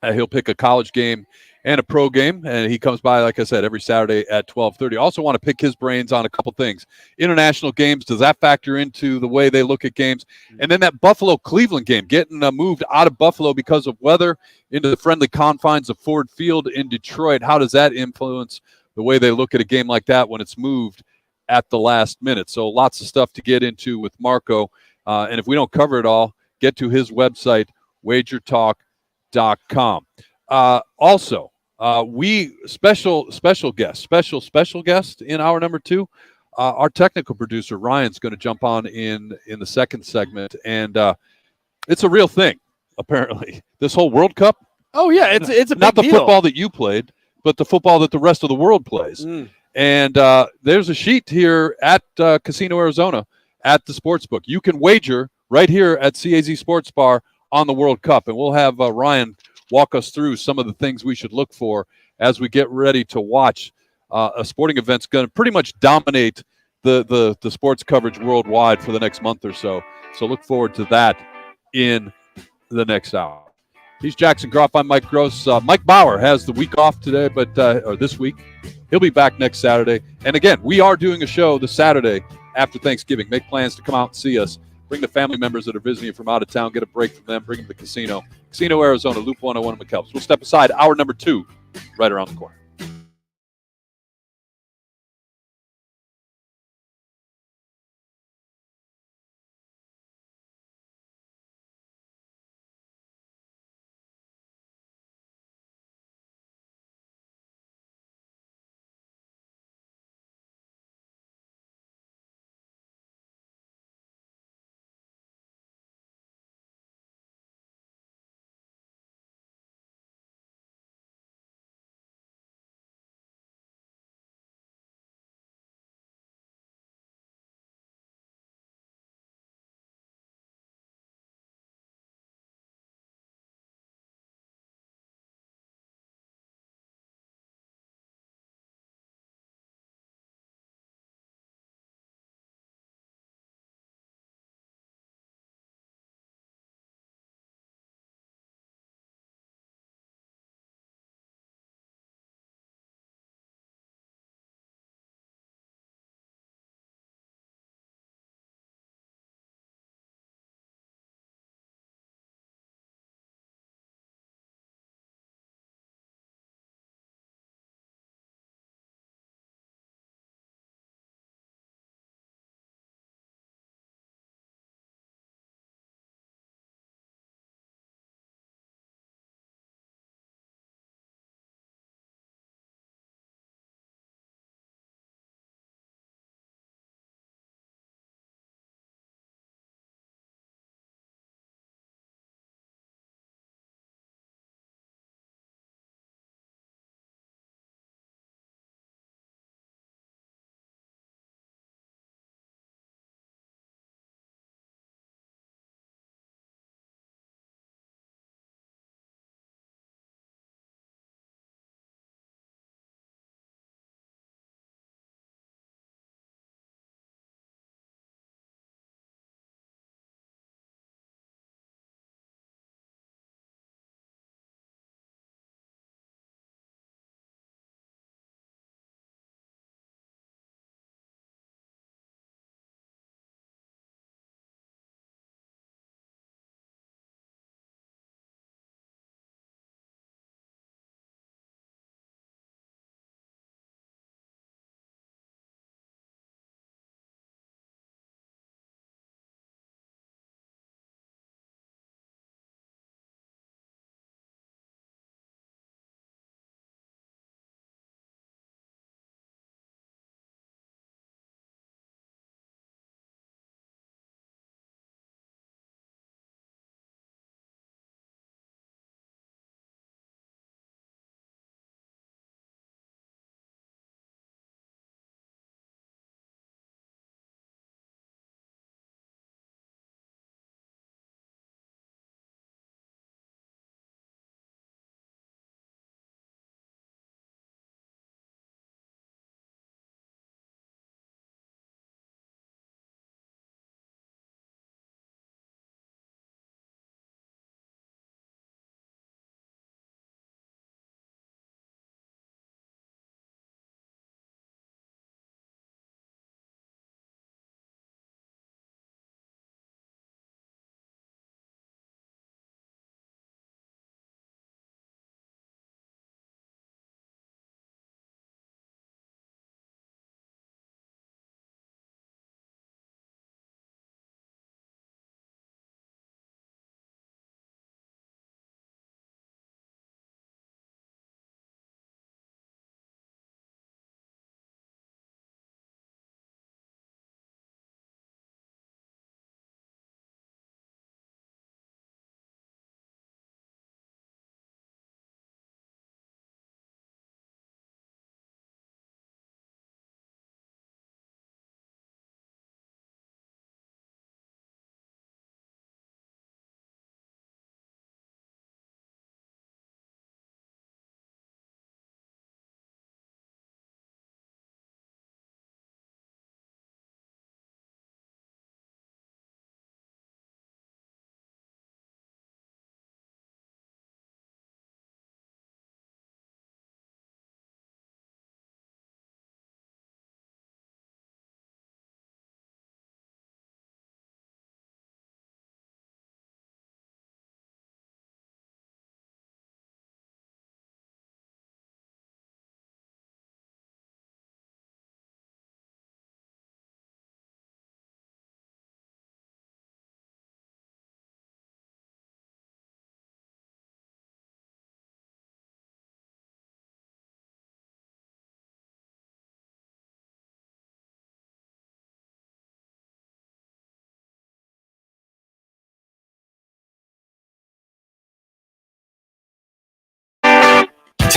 S2: He'll pick a college game and a pro game, and he comes by, like I said, every Saturday at 12:30. Also want to pick his brains on a couple things. International games, does that factor into the way they look at games? And then that Buffalo-Cleveland game, getting moved out of Buffalo because of weather into the friendly confines of Ford Field in Detroit. How does that influence the way they look at a game like that when it's moved at the last minute? So lots of stuff to get into with Marco. And if we don't cover it all, get to his website, wagertalk.com. Also, we special guest in hour number 2. Our technical producer Ryan's going to jump on in the second segment, and it's a real thing. Apparently, this whole World Cup.
S3: Oh yeah, it's a big
S2: not the
S3: deal.
S2: football that you played, but the football that the rest of the world plays. And there's a sheet here at Casino Arizona at the Sportsbook. You can wager right here at CAZ Sports Bar on the World Cup, and we'll have Ryan walk us through some of the things we should look for as we get ready to watch a sporting event's going to pretty much dominate the sports coverage worldwide for the next month or so. So look forward to that in the next hour. He's Jackson Groff. I'm Mike Grose. Mike Bauer has the week off today, or this week. He'll be back next Saturday. And again, we are doing a show this Saturday after Thanksgiving. Make plans to come out and see us. Bring the family members that are visiting from out of town. Get a break from them. Bring them to the casino. Casino Arizona, Loop 101 in McKelv's. We'll step aside. Hour number 2 right around the corner.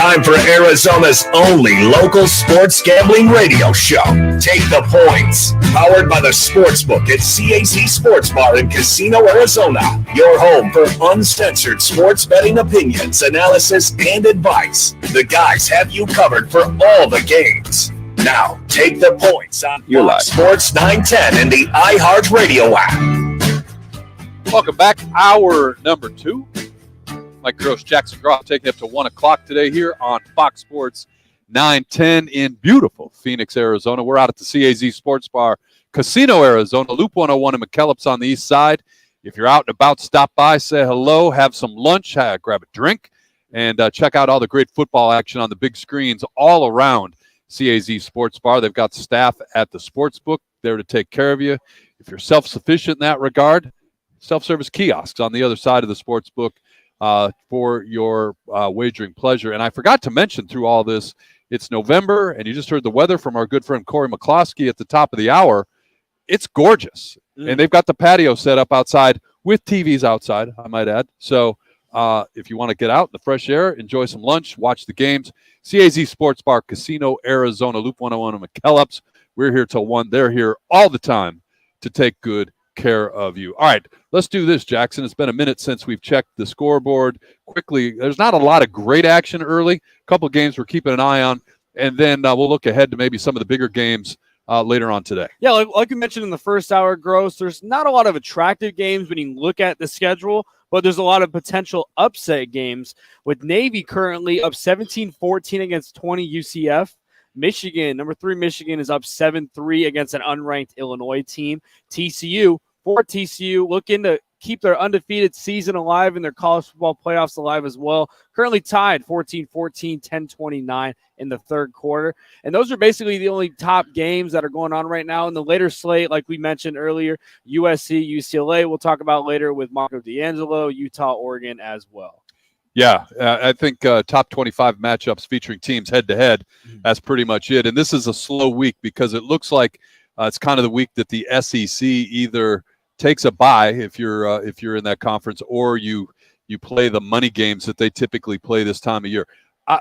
S1: time for Arizona's only local sports gambling radio show. Take the Points, powered by the Sportsbook at CAC Sports Bar in Casino, Arizona. Your home for uncensored sports betting opinions, analysis, and advice. The guys have you covered for all the games. Now, take the Points on Fox Sports 910 and the iHeartRadio app.
S2: Welcome back. Hour number 2. Mike Grose, Jackson Groff, taking up to 1 o'clock today here on Fox Sports 910 in beautiful Phoenix, Arizona. We're out at the CAZ Sports Bar, Casino, Arizona. Loop 101 in McKellips on the east side. If you're out and about, stop by, say hello, have some lunch, grab a drink, and check out all the great football action on the big screens all around CAZ Sports Bar. They've got staff at the Sportsbook there to take care of you. If you're self-sufficient in that regard, self-service kiosks on the other side of the Sportsbook for your wagering pleasure. And I forgot to mention through all this, it's November, and you just heard the weather from our good friend Corey McCloskey at the top of the hour. It's gorgeous. And they've got the patio set up outside with TVs outside, I might add. So if you want to get out in the fresh air, enjoy some lunch, watch the games, CAZ Sports Bar, Casino, Arizona, Loop 101 in McKellips. We're here till 1. They're here all the time to take good care of you. All right, let's do this, Jackson. It's been a minute since we've checked the scoreboard quickly. There's not a lot of great action early. A couple of games we're keeping an eye on, and then we'll look ahead to maybe some of the bigger games later on today.
S3: Yeah, like you mentioned in the first hour, Gross, there's not a lot of attractive games when you look at the schedule, but there's a lot of potential upset games, with Navy currently up 17-14 against 20 UCF. Michigan, number 3 Michigan, is up 7-3 against an unranked Illinois team. TCU, looking to keep their undefeated season alive and their college football playoffs alive as well. Currently tied 14-14, 10-29 in the third quarter. And those are basically the only top games that are going on right now. In the later slate, like we mentioned earlier, USC, UCLA, we'll talk about later with Marco D'Angelo, Utah, Oregon as well.
S2: Yeah, I think top 25 matchups featuring teams head-to-head, that's pretty much it. And this is a slow week because it looks like it's kind of the week that the SEC either takes a bye if you're in that conference, or you play the money games that they typically play this time of year.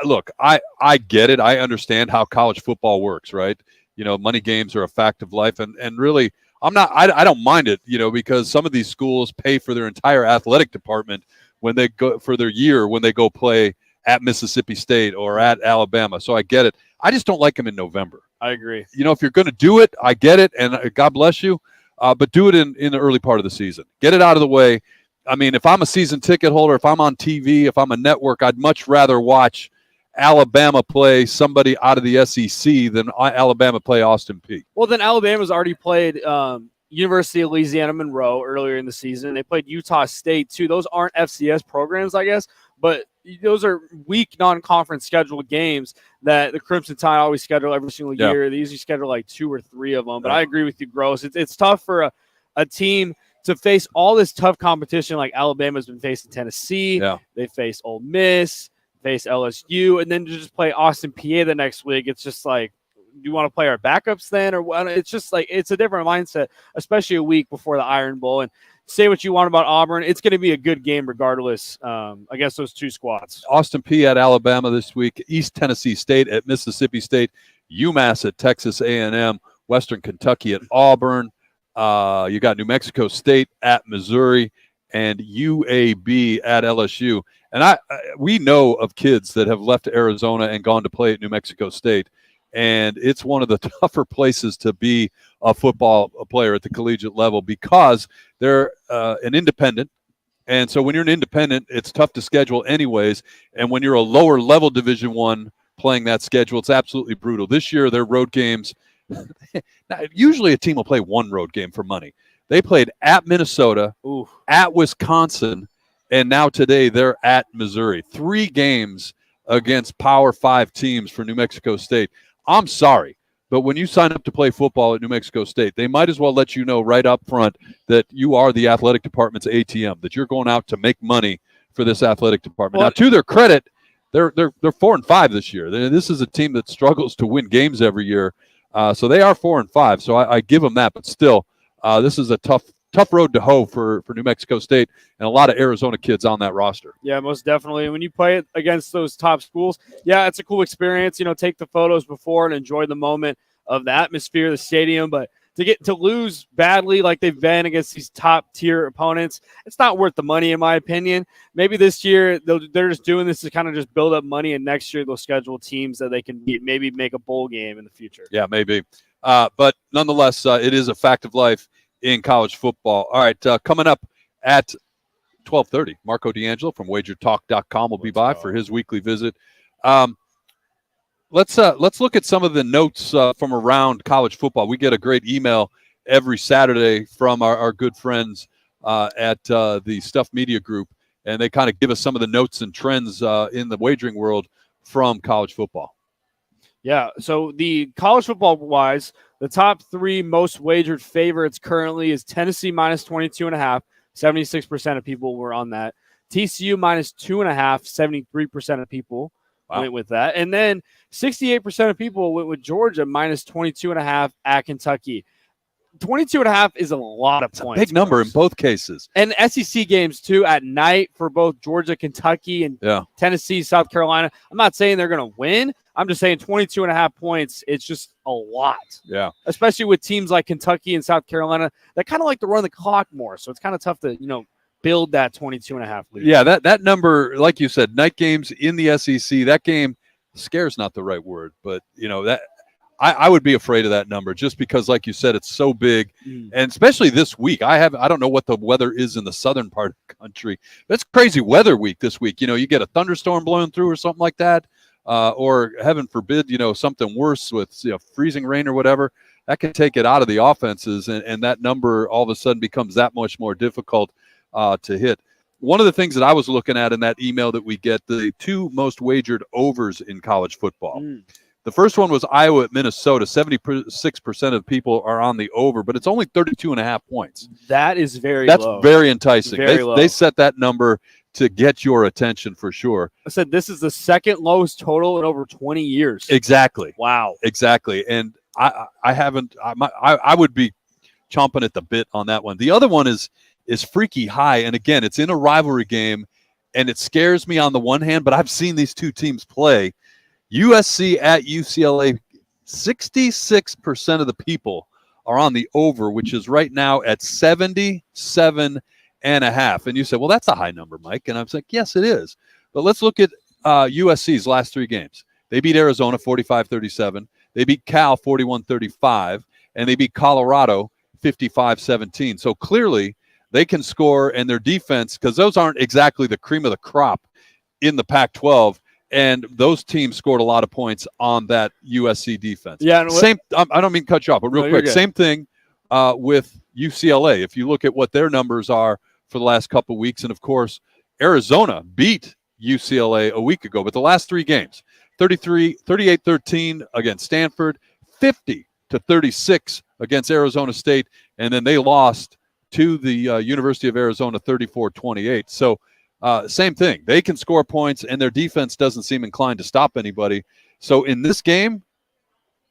S2: Look, I get it. I understand how college football works, right? You know, money games are a fact of life, and really, I don't mind it, you know, because some of these schools pay for their entire athletic department when they go for their year when they go play at Mississippi State or at Alabama. So I get it. I just don't like them in November.
S3: I agree.
S2: You know, if you're going to do it, I get it, and God bless you, but do it in the early part of the season. Get it out of the way. I mean, if I'm a season ticket holder, if I'm on TV, if I'm a network, I'd much rather watch Alabama play somebody out of the SEC than Alabama play Austin Peay.
S3: Well, then Alabama's already played University of Louisiana Monroe earlier in the season. They played Utah State too. Those aren't FCS programs, I guess, but those are weak non-conference scheduled games that the Crimson Tide always schedule every single year. They usually schedule like 2 or 3 of them. But I agree with you, Gross. It's tough for a team to face all this tough competition like Alabama's been facing Tennessee. Yeah. They face Ole Miss, face LSU, and then to just play Austin Peay the next week. It's just like, do you want to play our backups then? Or what? It's just like, it's a different mindset, especially a week before the Iron Bowl. And say what you want about Auburn, it's going to be a good game regardless against those 2 squads.
S2: Austin Peay at Alabama this week, East Tennessee State at Mississippi State, UMass at Texas A&M, Western Kentucky at Auburn. You got New Mexico State at Missouri and UAB at LSU. And we know of kids that have left Arizona and gone to play at New Mexico State. And it's one of the tougher places to be a football player at the collegiate level because they're an independent. And so when you're an independent, it's tough to schedule anyways. And when you're a lower level Division I playing that schedule, it's absolutely brutal. This year, their road games, usually a team will play 1 road game for money. They played at Minnesota, at Wisconsin, and now today they're at Missouri. 3 games against Power 5 teams for New Mexico State. I'm sorry, but when you sign up to play football at New Mexico State, they might as well let you know right up front that you are the athletic department's ATM, that you're going out to make money for this athletic department. Now, to their credit, they're 4-5 this year. This is a team that struggles to win games every year, so they are 4-5. So I give them that, but still, this is a tough tough road to hoe for New Mexico State and a lot of Arizona kids on that roster.
S3: Yeah, most definitely. When you play it against those top schools, yeah, it's a cool experience. Take the photos before and enjoy the moment of the atmosphere, the stadium. But to lose badly like they've been against these top tier opponents, it's not worth the money, in my opinion. Maybe this year they're just doing this to kind of just build up money, and next year they'll schedule teams that they can beat, maybe make a bowl game in the future.
S2: Yeah, maybe. But nonetheless, it is a fact of life in college football. All right, coming up at 12:30, Marco D'Angelo from WagerTalk.com will be by for his weekly visit. Let's look at some of the notes from around college football. We get a great email every Saturday from our good friends at the Stuff Media Group, and they kind of give us some of the notes and trends in the wagering world from college football.
S3: Yeah, so the college football-wise, the top 3 most wagered favorites currently is Tennessee minus 22.5. 76% of people were on that. TCU minus 2.5. 73% of people went with that. And then 68% of people went with Georgia minus 22.5 at Kentucky. 22.5 is a lot of points.
S2: Big number in both cases.
S3: And SEC games, too, at night for both Georgia, Kentucky, and Tennessee, South Carolina. I'm not saying they're going to win. I'm just saying 22.5 points, it's just a lot.
S2: Yeah.
S3: Especially with teams like Kentucky and South Carolina that kind of like to run the clock more. So it's kind of tough to, build that 22.5 lead.
S2: Yeah, that number, like you said, night games in the SEC, that game scares not the right word, but that I would be afraid of that number just because, like you said, it's so big, and especially this week. I don't know what the weather is in the southern part of the country. But it's crazy weather week this week. You get a thunderstorm blowing through or something like that, or heaven forbid, something worse with freezing rain or whatever. That can take it out of the offenses, and that number all of a sudden becomes that much more difficult to hit. One of the things that I was looking at in that email that we get, the 2 most wagered overs in college football. The first one was Iowa at Minnesota. 76% of people are on the over, but it's only 32.5 points.
S3: That is
S2: very enticing.
S3: They
S2: set that number to get your attention for sure.
S3: I said this is the second lowest total in over 20 years.
S2: Exactly.
S3: Wow.
S2: Exactly. And I would be chomping at the bit on that one. The other one is freaky high, and again, it's in a rivalry game, and it scares me on the one hand, but I've seen these 2 teams play. USC at UCLA, 66% of the people are on the over, which is right now at 77.5. And you said, well, that's a high number, Mike. And I was like, yes, it is. But let's look at USC's last 3 games. They beat Arizona 45-37. They beat Cal 41-35. And they beat Colorado 55-17. So clearly they can score, and their defense, because those aren't exactly the cream of the crop in the Pac-12. And those teams scored a lot of points on that USC defense.
S3: Yeah.
S2: I don't mean to cut you off, but real quick, same thing with UCLA. If you look at what their numbers are for the last couple of weeks, and of course, Arizona beat UCLA a week ago, but the last 3 games, 38-13 against Stanford, 50-36 against Arizona State, and then they lost to the University of Arizona 34-28. So same thing. They can score points, and their defense doesn't seem inclined to stop anybody. So in this game,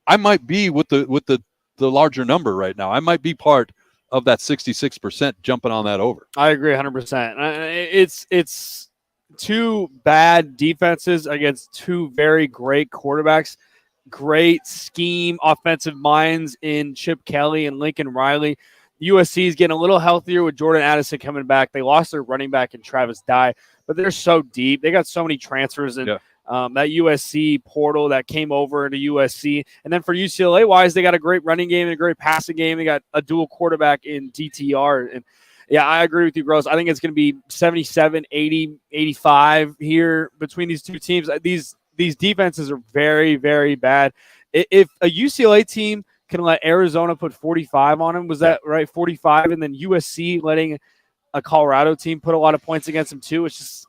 S2: I might be with the larger number right now. I might be part of that 66% jumping on that over.
S3: I agree 100%. It's 2 bad defenses against 2 very great quarterbacks. Great scheme, offensive minds in Chip Kelly and Lincoln Riley. USC is getting a little healthier with Jordan Addison coming back. They lost their running back in Travis Dye, but they're so deep. They got so many transfers and that USC portal that came over into USC. And then for UCLA-wise, they got a great running game and a great passing game. They got a dual quarterback in DTR. And, yeah, I agree with you, Grose. I think it's going to be 77, 80, 85 here between these 2 teams. These defenses are very, very bad. If a UCLA team can let Arizona put 45 on them. Was that right? 45, and then USC letting a Colorado team put a lot of points against them too. It's just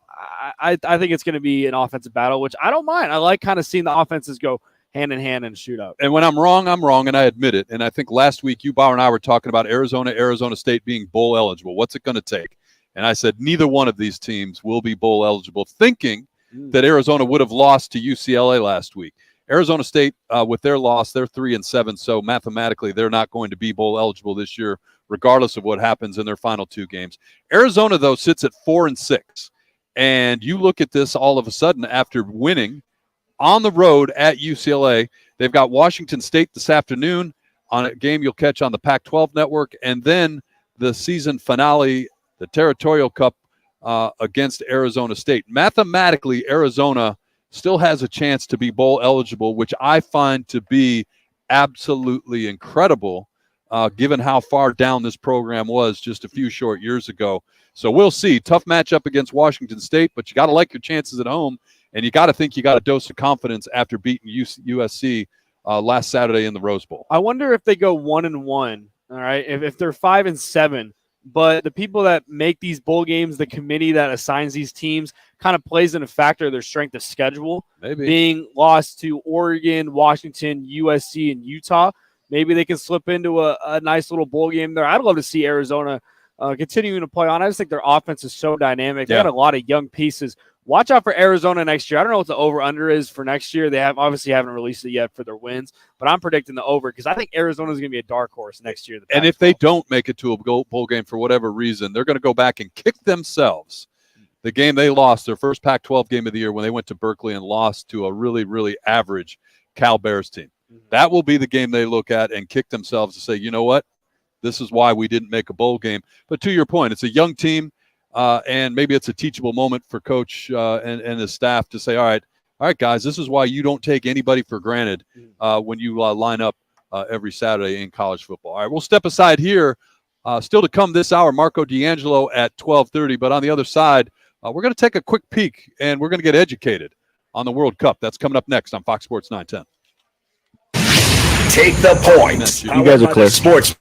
S3: I think it's going to be an offensive battle, which I don't mind. I like kind of seeing the offenses go hand in hand in a shootout.
S2: And when I'm wrong, and I admit it. And I think last week you, Bauer, and I were talking about Arizona State being bowl eligible. What's it going to take? And I said neither one of these teams will be bowl eligible, thinking that Arizona would have lost to UCLA last week. Arizona State, with their loss, they're 3-7, so mathematically they're not going to be bowl eligible this year, regardless of what happens in their final 2 games. Arizona, though, sits at 4-6, and you look at this all of a sudden after winning on the road at UCLA. They've got Washington State this afternoon on a game you'll catch on the Pac-12 network, and then the season finale, the Territorial Cup, against Arizona State. Mathematically, Arizona still has a chance to be bowl eligible, which I find to be absolutely incredible, given how far down this program was just a few short years ago. So we'll see. Tough matchup against Washington State, but you got to like your chances at home, and you got to think you got a dose of confidence after beating USC last Saturday in the Rose Bowl.
S3: I wonder if they go 1-1. All right, if they're 5-7. But the people that make these bowl games, the committee that assigns these teams, kind of plays in a factor of their strength of schedule.
S2: Maybe
S3: being lost to Oregon, Washington, USC, and Utah. Maybe they can slip into a nice little bowl game there. I'd love to see Arizona continuing to play on. I just think their offense is so dynamic. They got a lot of young pieces. Watch out for Arizona next year. I don't know what the over-under is for next year. They obviously haven't released it yet for their wins, but I'm predicting the over because I think Arizona is going to be a dark horse next year.
S2: And if they don't make it to a bowl game for whatever reason, they're going to go back and kick themselves. The game they lost, their first Pac-12 game of the year, when they went to Berkeley and lost to a really, really average Cal Bears team. That will be the game they look at and kick themselves to say, you know what, this is why we didn't make a bowl game. But to your point, it's a young team. And maybe it's a teachable moment for Coach and his staff to say, all right, guys, this is why you don't take anybody for granted when you line up every Saturday in college football. All right, we'll step aside here. Still to come this hour, Marco D'Angelo at 12:30. But on the other side, we're going to take a quick peek, and we're going to get educated on the World Cup. That's coming up next on Fox Sports 910.
S1: Take the point.
S6: You guys are clear.
S1: Sports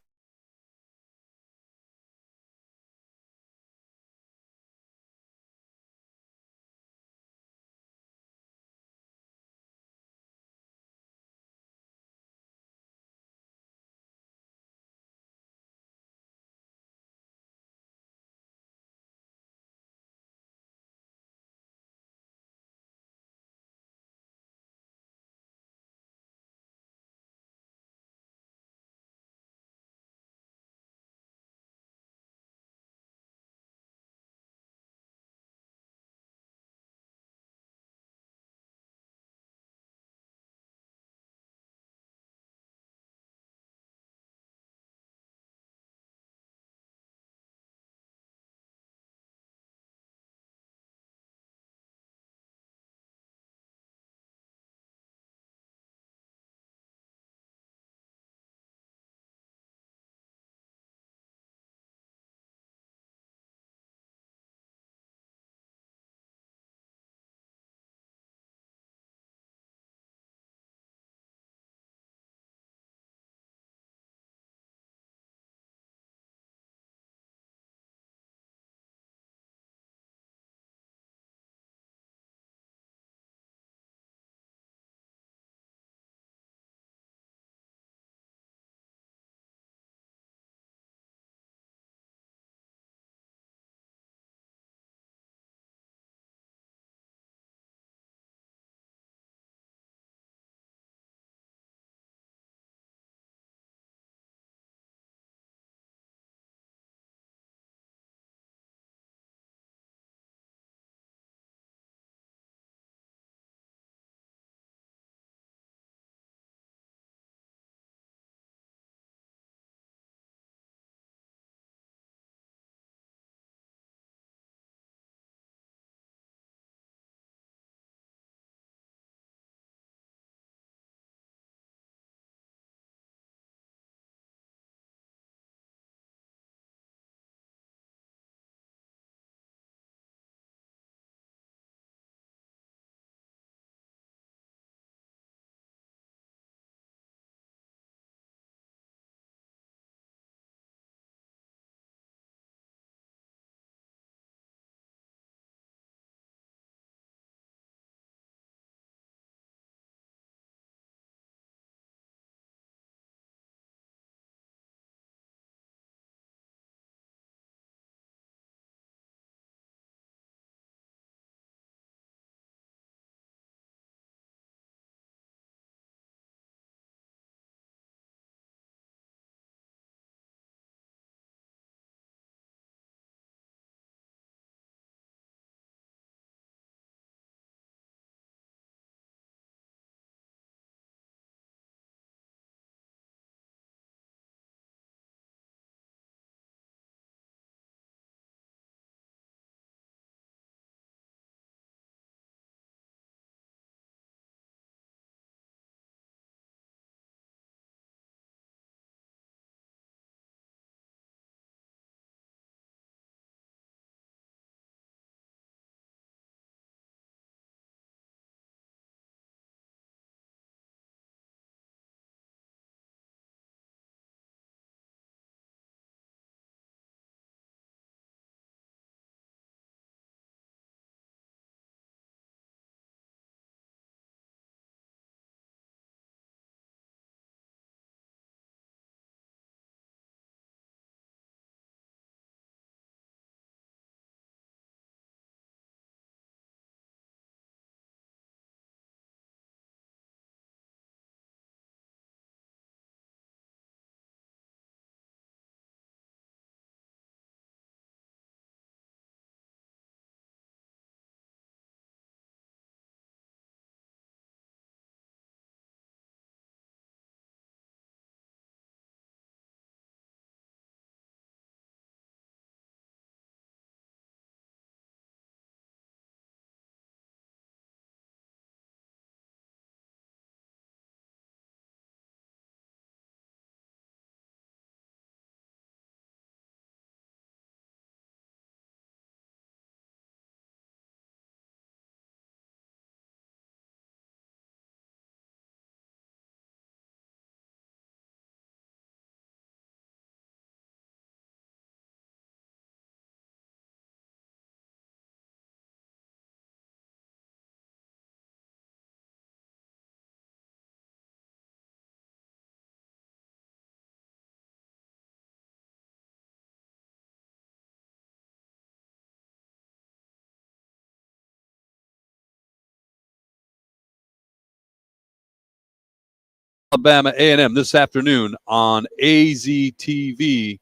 S2: Alabama A&M this afternoon on AZTV,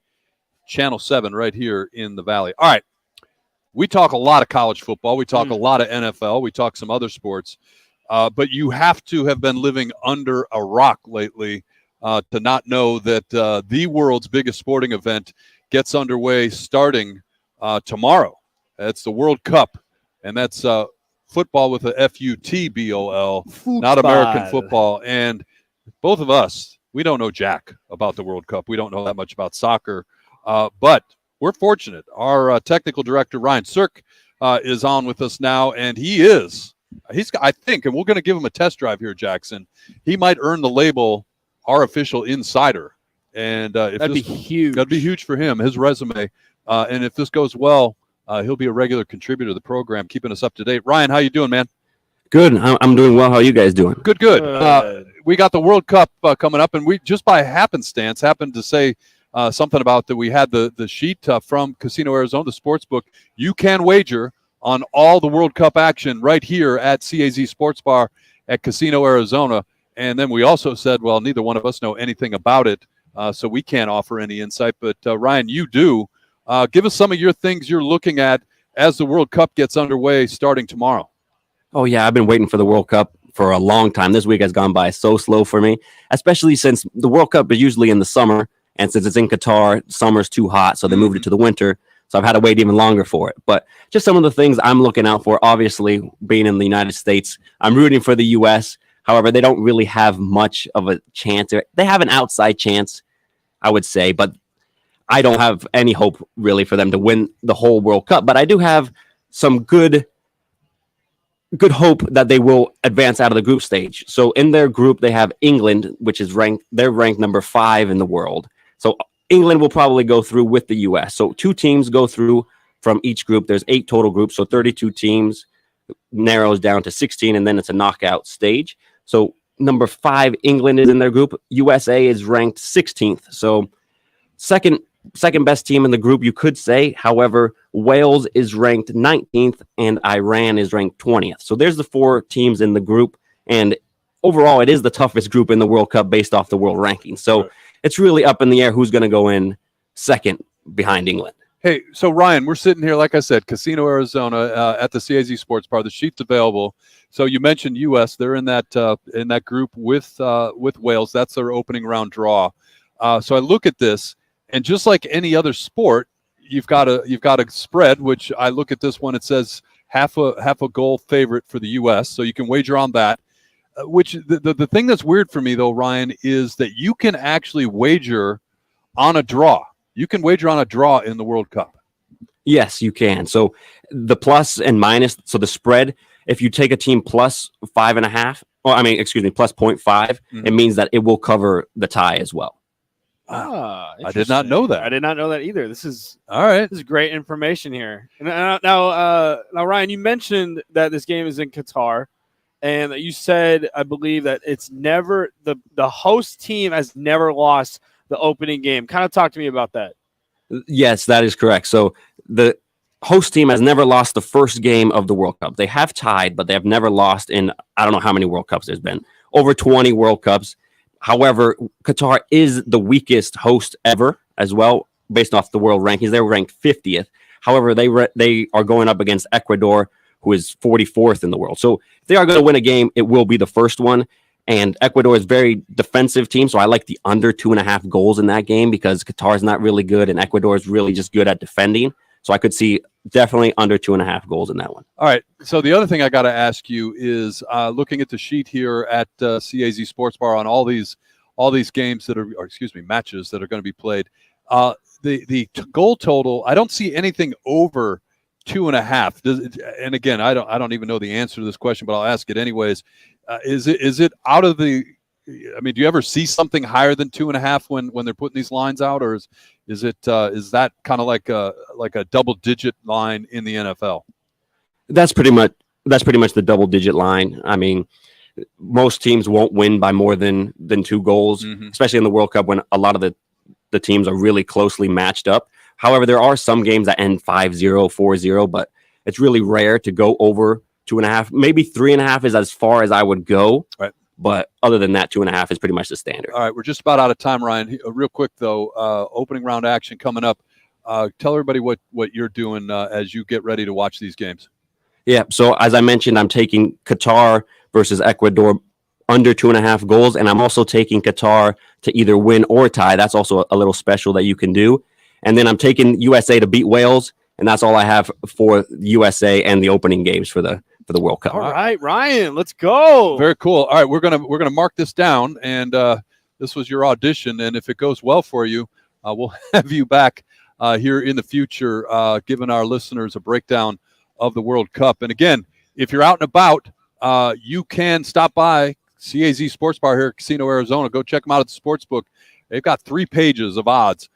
S2: Channel 7 right here in the Valley. All right. We talk a lot of college football. We talk a lot of NFL. We talk some other sports. But you have to have been living under a rock lately to not know that the world's biggest sporting event gets underway starting tomorrow. That's the World Cup, and that's football with a F-U-T-B-O-L, not American football. And both of us, we don't know jack about the World Cup. We don't know that much about soccer, but we're fortunate. Our technical director, Ryan Sirk, is on with us now, and he's, I think, and we're going to give him a test drive here, Jackson. He might earn the label our official insider. And that'd be huge. That'd be huge for him, his resume. And if this goes well, he'll be a regular contributor to the program, keeping us up to date. Ryan, how you doing, man?
S6: Good. I'm doing well. How are you guys doing?
S2: Good. We got the World Cup coming up, and we just by happenstance happened to say something about that. We had the sheet from Casino Arizona, the Sportsbook. You can wager on all the World Cup action right here at CAZ Sports Bar at Casino Arizona. And then we also said, well, neither one of us know anything about it, so we can't offer any insight. But Ryan, you do. Give us some of your things you're looking at as the World Cup gets underway starting tomorrow.
S6: Oh, yeah. I've been waiting for the World Cup for a long time. This week has gone by so slow for me, especially since the World Cup is usually in the summer. And since it's in Qatar, summer's too hot, so they moved it to the winter. So I've had to wait even longer for it. But just some of the things I'm looking out for, obviously, being in the United States, I'm rooting for the U.S. However, they don't really have much of a chance. They have an outside chance, I would say, but I don't have any hope really for them to win the whole World Cup. But I do have some good hope that they will advance out of the group stage. So in their group, they have England, which is they're ranked number 5 in the world. So England will probably go through with the U.S. So 2 teams go through from each group. There's 8 total groups, so 32 teams, narrows down to 16, and then it's a knockout stage. So number 5, England is in their group. USA is ranked 16th. So second best team in the group, you could say. However, Wales is ranked 19th and Iran is ranked 20th. So there's the 4 teams in the group. And overall, it is the toughest group in the World Cup based off the world rankings. So it's really up in the air who's going to go in second behind England.
S2: Hey, so Ryan, we're sitting here, like I said, Casino Arizona at the CAZ Sports Bar. The sheet's available. So you mentioned U.S. They're in that group with Wales. That's their opening round draw. So I look at this, and just like any other sport, you've got a spread. Which I look at this one. It says half a goal favorite for the U.S. So you can wager on that. Which the thing that's weird for me though, Ryan, is that you can actually wager on a draw. You can wager on a draw in the World Cup.
S6: Yes, you can. So the plus and minus, so the spread, if you take a team plus 5.5, plus 0.5, it means that it will cover the tie as well.
S2: I did not know that.
S3: I did not know that either. This is
S2: all right.
S3: This is great information here. And now, Ryan, you mentioned that this game is in Qatar, and you said, I believe, that it's never the host team has never lost the opening game. Kind of talk to me about that.
S6: Yes, that is correct. So the host team has never lost the first game of the World Cup. They have tied, but they have never lost in, I don't know how many World Cups there's been, over 20 World Cups. However, Qatar is the weakest host ever as well, based off the world rankings. They're ranked 50th. However, they are going up against Ecuador, who is 44th in the world. So if they are going to win a game, it will be the first one. And Ecuador is a very defensive team, so I like the under 2.5 goals in that game because Qatar is not really good and Ecuador is really just good at defending. So I could see definitely under 2.5 goals in that one.
S2: All right. So the other thing I got to ask you is looking at the sheet here at CAZ Sports Bar on all these games that are, matches that are going to be played. The goal total, I don't see anything over 2.5. And again, I don't even know the answer to this question, but I'll ask it anyways. Is it out of the? I mean, do you ever see something higher than 2.5 when they're putting these lines out, or is that kind of like a double-digit line in the NFL?
S6: That's pretty much the double-digit line. I mean, most teams won't win by more than 2 goals, especially in the World Cup when a lot of the teams are really closely matched up. However, there are some games that end 5-0, 4-0, but it's really rare to go over 2.5. Maybe 3.5 is as far as I would go.
S2: Right.
S6: But other than that, 2.5 is pretty much the standard.
S2: All right, we're just about out of time, Ryan. Real quick though, opening round action coming up. Tell everybody what you're doing as you get ready to watch these games.
S6: Yeah. So as I mentioned, I'm taking Qatar versus Ecuador under 2.5 goals, and I'm also taking Qatar to either win or tie. That's also a little special that you can do. And then I'm taking USA to beat Wales, and that's all I have for USA and the opening games for the World Cup.
S3: All right, Ryan, let's go.
S2: Very cool. All right, we're gonna mark this down, and this was your audition. And if it goes well for you, we'll have you back here in the future, giving our listeners a breakdown of the World Cup. And again, if you're out and about, you can stop by CAZ Sports Bar here at Casino, Arizona. Go check them out at the Sportsbook. They've got 3 pages of odds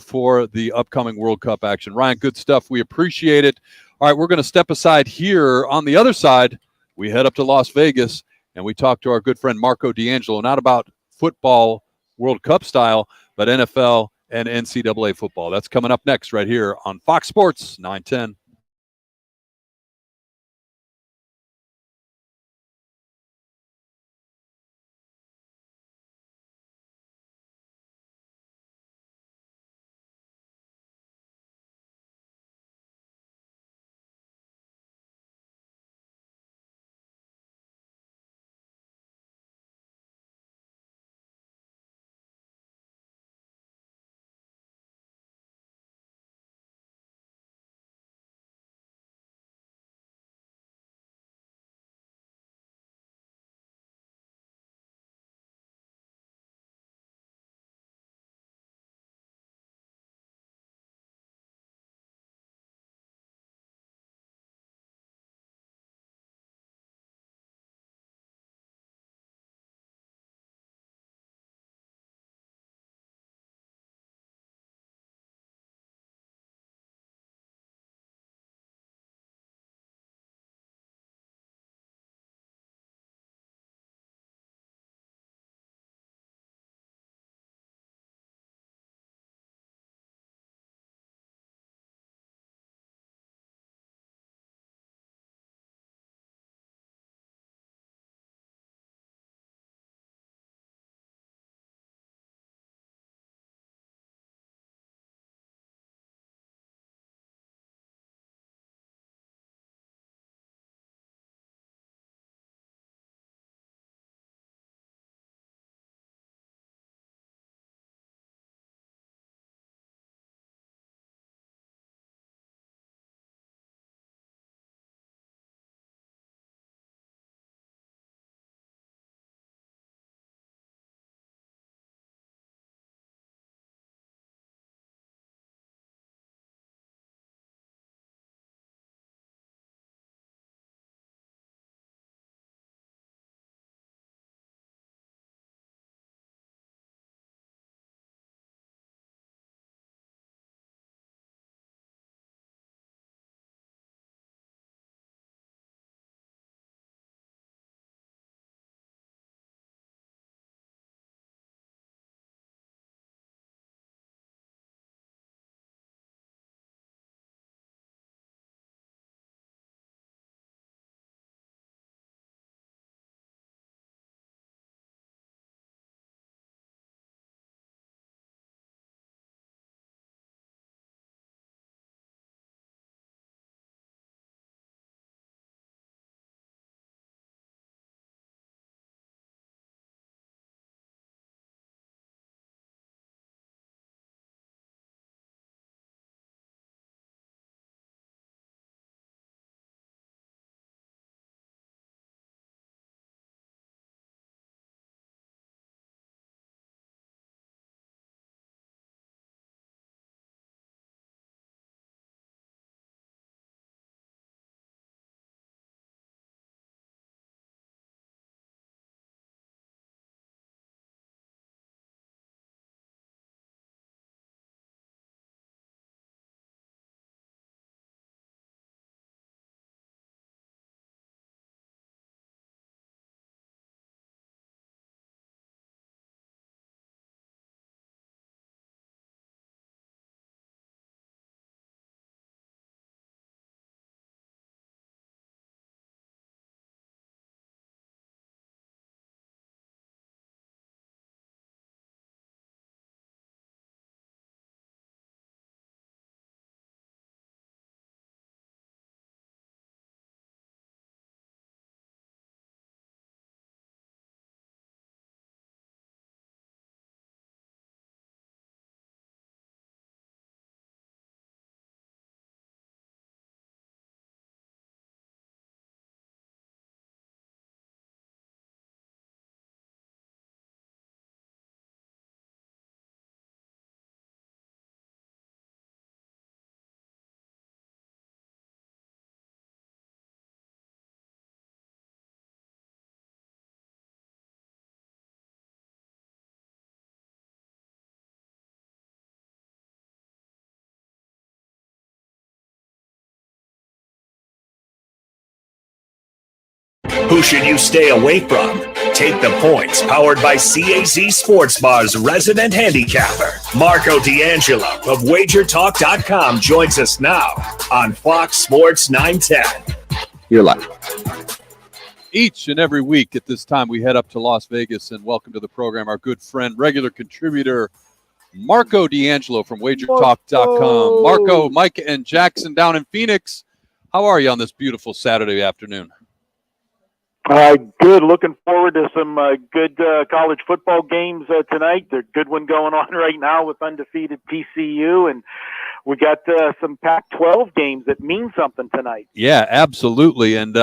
S2: for the upcoming World Cup action. Ryan, good stuff. We appreciate it. All right, we're going to step aside here. On the other side, we head up to Las Vegas, and we talk to our good friend Marco D'Angelo, not about football World Cup style, but NFL and NCAA football. That's coming up next right here on Fox Sports 910.
S1: Who should you stay away from? Take the points, powered by CAZ Sports Bar's resident handicapper. Marco D'Angelo of WagerTalk.com joins us now on Fox Sports 910.
S6: You're live.
S2: Each and every week at this time, we head up to Las Vegas and welcome to the program our good friend, regular contributor, Marco D'Angelo from WagerTalk.com. Marco, Mike, and Jackson down in Phoenix. How are you on this beautiful Saturday afternoon?
S7: Good. Looking forward to some good college football games tonight. There's a good one going on right now with undefeated TCU, and we got some Pac-12 games that mean something tonight.
S2: Yeah, absolutely. And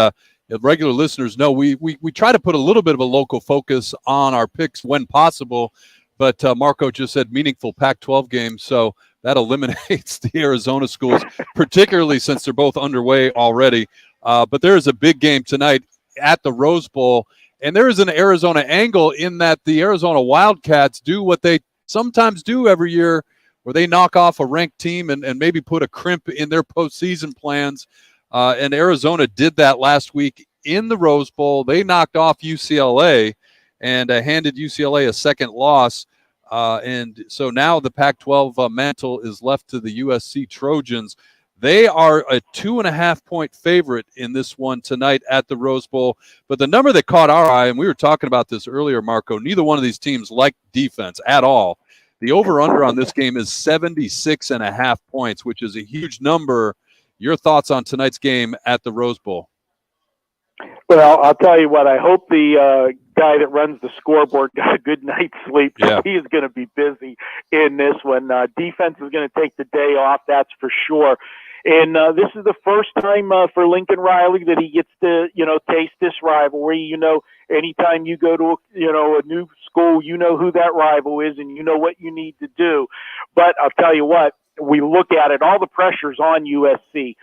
S2: regular listeners know we try to put a little bit of a local focus on our picks when possible, but Marco just said meaningful Pac-12 games, so that eliminates the Arizona schools, particularly since they're both underway already. But there is a big game tonight at the Rose Bowl, and there is an Arizona angle in that the Arizona Wildcats do what they sometimes do every year, where they knock off a ranked team and maybe put a crimp in their postseason plans. And Arizona did that last week in the Rose Bowl. They knocked off UCLA and handed UCLA a second loss. And so now the Pac-12 mantle is left to the USC Trojans. They are a 2.5-point favorite in this one tonight at the Rose Bowl. But the number that caught our eye, and we were talking about this earlier, Marco, neither one of these teams like defense at all. The over-under on this game is 76.5 points, which is a huge number. Your thoughts on tonight's game at the Rose Bowl?
S7: Well, I'll tell you what, I hope the guy that runs the scoreboard got a good night's sleep.
S2: Yeah.
S7: He is going to be busy in this one. Defense is going to take the day off, that's for sure. And this is the first time for Lincoln Riley that he gets to, taste this rivalry. Anytime you go to, a new school, you know who that rival is and you know what you need to do. But I'll tell you what, we look at it, all the pressure's on USC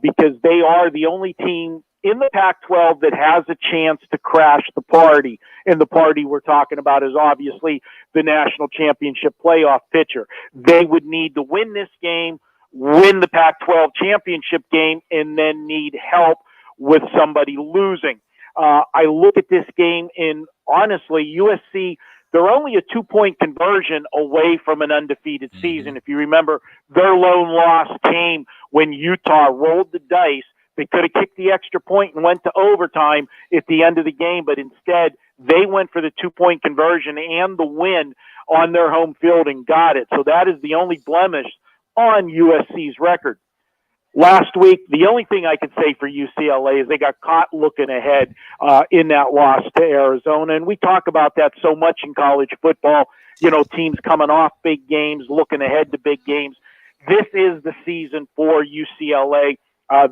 S7: because they are the only team in the Pac-12 that has a chance to crash the party. And the party we're talking about is obviously the national championship playoff picture. They would need to win this game, win the Pac-12 championship game, and then need help with somebody losing. I look at this game, and honestly, USC, they're only a 2-point conversion away from an undefeated season. If you remember, their lone loss came when Utah rolled the dice. They could have kicked the extra point and went to overtime at the end of the game, but instead they went for the 2-point conversion and the win on their home field and got it. So that is the only blemish on USC's record. Last week, the only thing I could say for UCLA is they got caught looking ahead in that loss to Arizona. And we talk about that so much in college football, teams coming off big games, looking ahead to big games. This is the season for UCLA.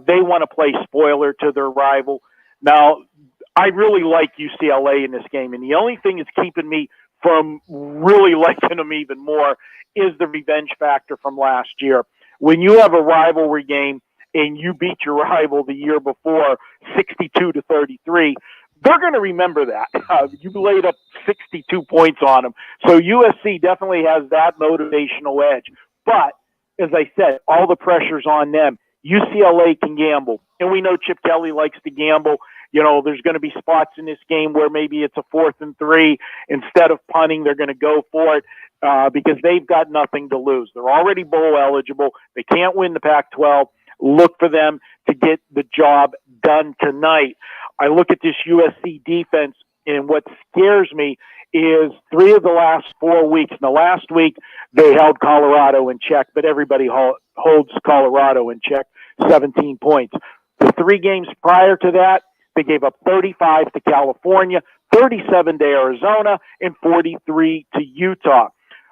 S7: They want to play spoiler to their rival. Now, I really like UCLA in this game, and the only thing that's keeping me from really liking them even more is the revenge factor from last year. When you have a rivalry game and you beat your rival the year before 62-33, they're going to remember that. You laid up 62 points on them. So USC definitely has that motivational edge. But, as I said, all the pressure's on them. UCLA can gamble, and we know Chip Kelly likes to gamble. There's going to be spots in this game where maybe it's a 4th and 3. Instead of punting, they're going to go for it because they've got nothing to lose. They're already bowl eligible. They can't win the Pac-12. Look for them to get the job done tonight. I look at this USC defense, and what scares me is 3 of the last 4 weeks. Now, last week they held Colorado in check, but everybody holds Colorado in check, 17 points. The 3 games prior to that, they gave up 35 to California, 37 to Arizona, and 43 to Utah.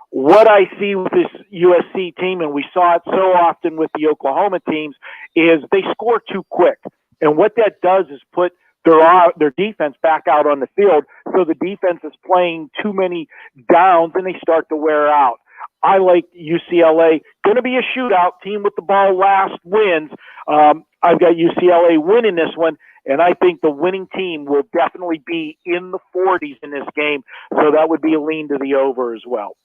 S7: What I see with this USC team, and we saw it so often with the Oklahoma teams, is they score too quick. And what that does is put their defense back out on the field, so the defense is playing too many downs and they start to wear out. I like UCLA. Going to be a shootout. Team with the ball last wins. I've got UCLA winning this one, and I think the winning team will definitely be in the 40s in this game, so that would be a lean to the over as well.